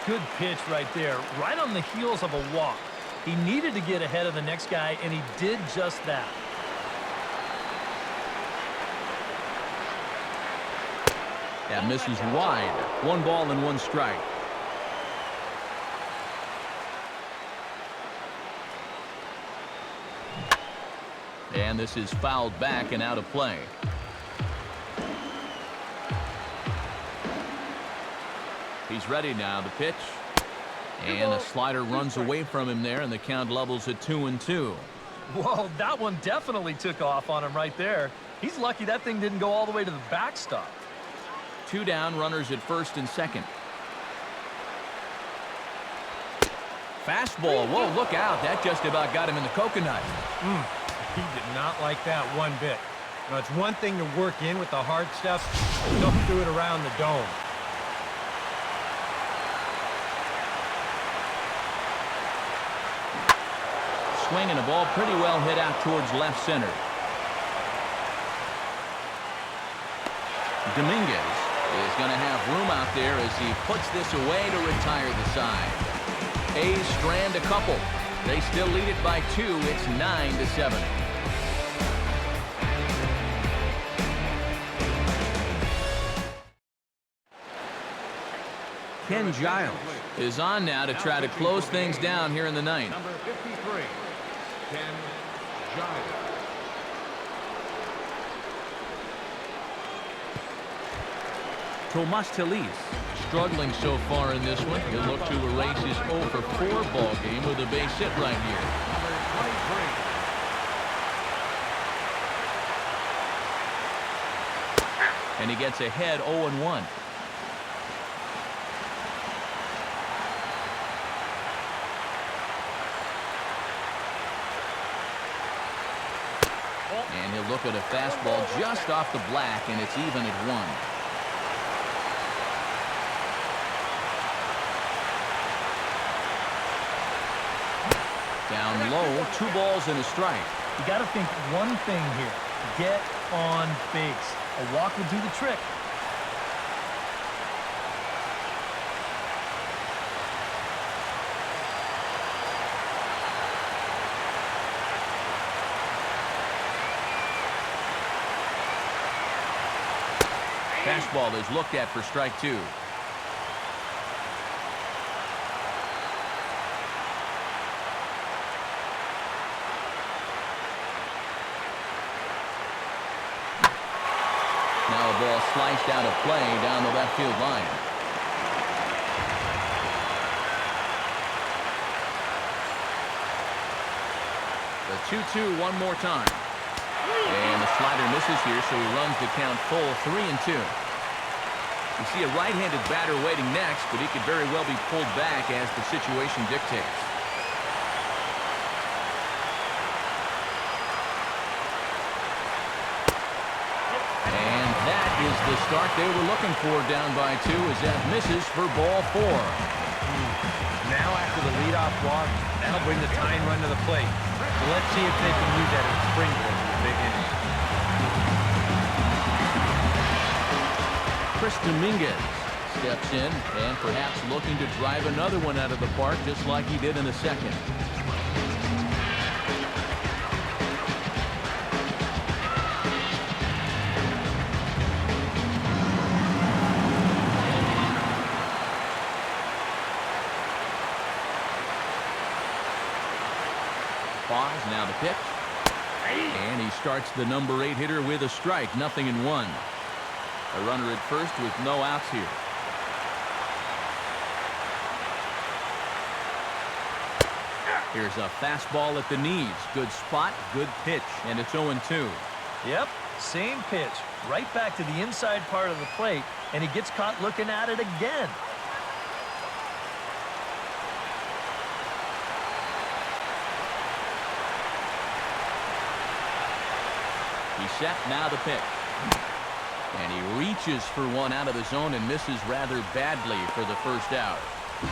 Good pitch right there. Right on the heels of a walk. He needed to get ahead of the next guy, and he did just that. That misses wide. 1 ball and 1 strike. And this is fouled back and out of play. He's ready now. The pitch. And a slider runs away from him there, and the count levels at 2-2. Whoa, that one definitely took off on him right there. He's lucky that thing didn't go all the way to the backstop. 2 down, runners at first and second. Fastball. Whoa, look out. That just about got him in the coconut. He did not like that one bit. Now, it's one thing to work in with the hard stuff, but don't do it around the dome. Swinging a ball pretty well hit out towards left center. Dominguez is going to have room out there as he puts this away to retire the side. A's strand a couple. They still lead it by 2. It's 9-7. Ken Giles is on now to try to close things down here in the 9th. Number 53, Ken Giles. Tomas Telis struggling so far in this one. He'll look to erase his 0-for-4 ball game with a base hit right here. Number 23. And he gets ahead 0-1. And he'll look at a fastball just off the black, and it's even at 1. Down low, 2 balls and a strike. You got to think one thing here. Get on base. A walk will do the trick. Fastball is looked at for strike 2. Now a ball sliced out of play down the left field line. The 2-2 one more time. And the slider misses here, so he runs the count full 3-2. You see a right-handed batter waiting next, but he could very well be pulled back as the situation dictates. And that is the start they were looking for, down by 2, as that misses for ball 4. Now after the leadoff walk, that'll bring the tying run to the plate. So let's see if they can use that as a springboard for the big inning. Chris Dominguez steps in and perhaps looking to drive another one out of the park just like he did in the second. Pause, now the pitch. And he starts the number 8 hitter with a strike, 0-1. A runner at first with no outs here. Here's a fastball at the knees. Good spot, good pitch, and it's 0-2. Yep, Same pitch, right back to the inside part of the plate, and he gets caught looking at it again. He's set, now the pitch. And he reaches for one out of the zone and misses rather badly for the first out.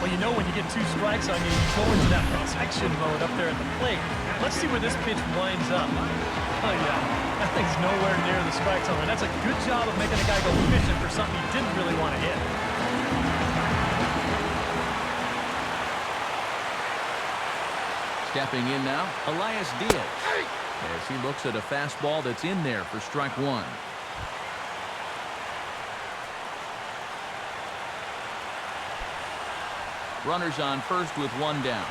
Well, you know when you get 2 strikes on you, you go into that protection mode up there at the plate. Let's see where this pitch winds up. Oh, yeah. That thing's nowhere near the strike zone. And that's a good job of making a guy go fishing for something he didn't really want to hit. Stepping in now, Elias Diaz. As he looks at a fastball that's in there for strike 1. Runners on first with 1 down.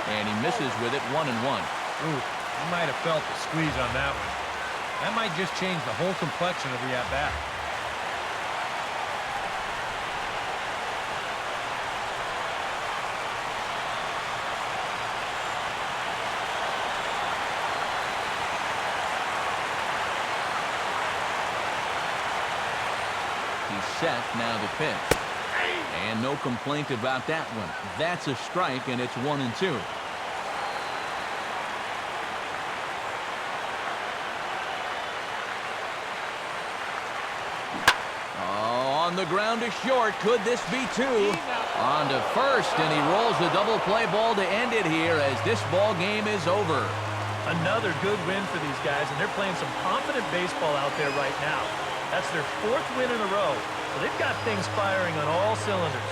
And he misses with it, 1-1. Ooh, he might have felt the squeeze on that one. That might just change the whole complexion of the at-bat. Set, now the pitch. And no complaint about that one. That's a strike, and it's 1-2. Oh, on the ground to short. Could this be 2? On to first, and he rolls the double play ball to end it here as this ball game is over. Another good win for these guys, and they're playing some confident baseball out there right now. That's their 4th win in a row. So they've got things firing on all cylinders.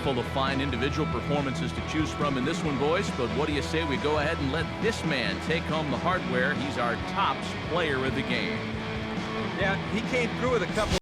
Full of fine individual performances to choose from in this one, boys, but what do you say we go ahead and let this man take home the hardware? He's our top player of the game. Yeah, he came through with a couple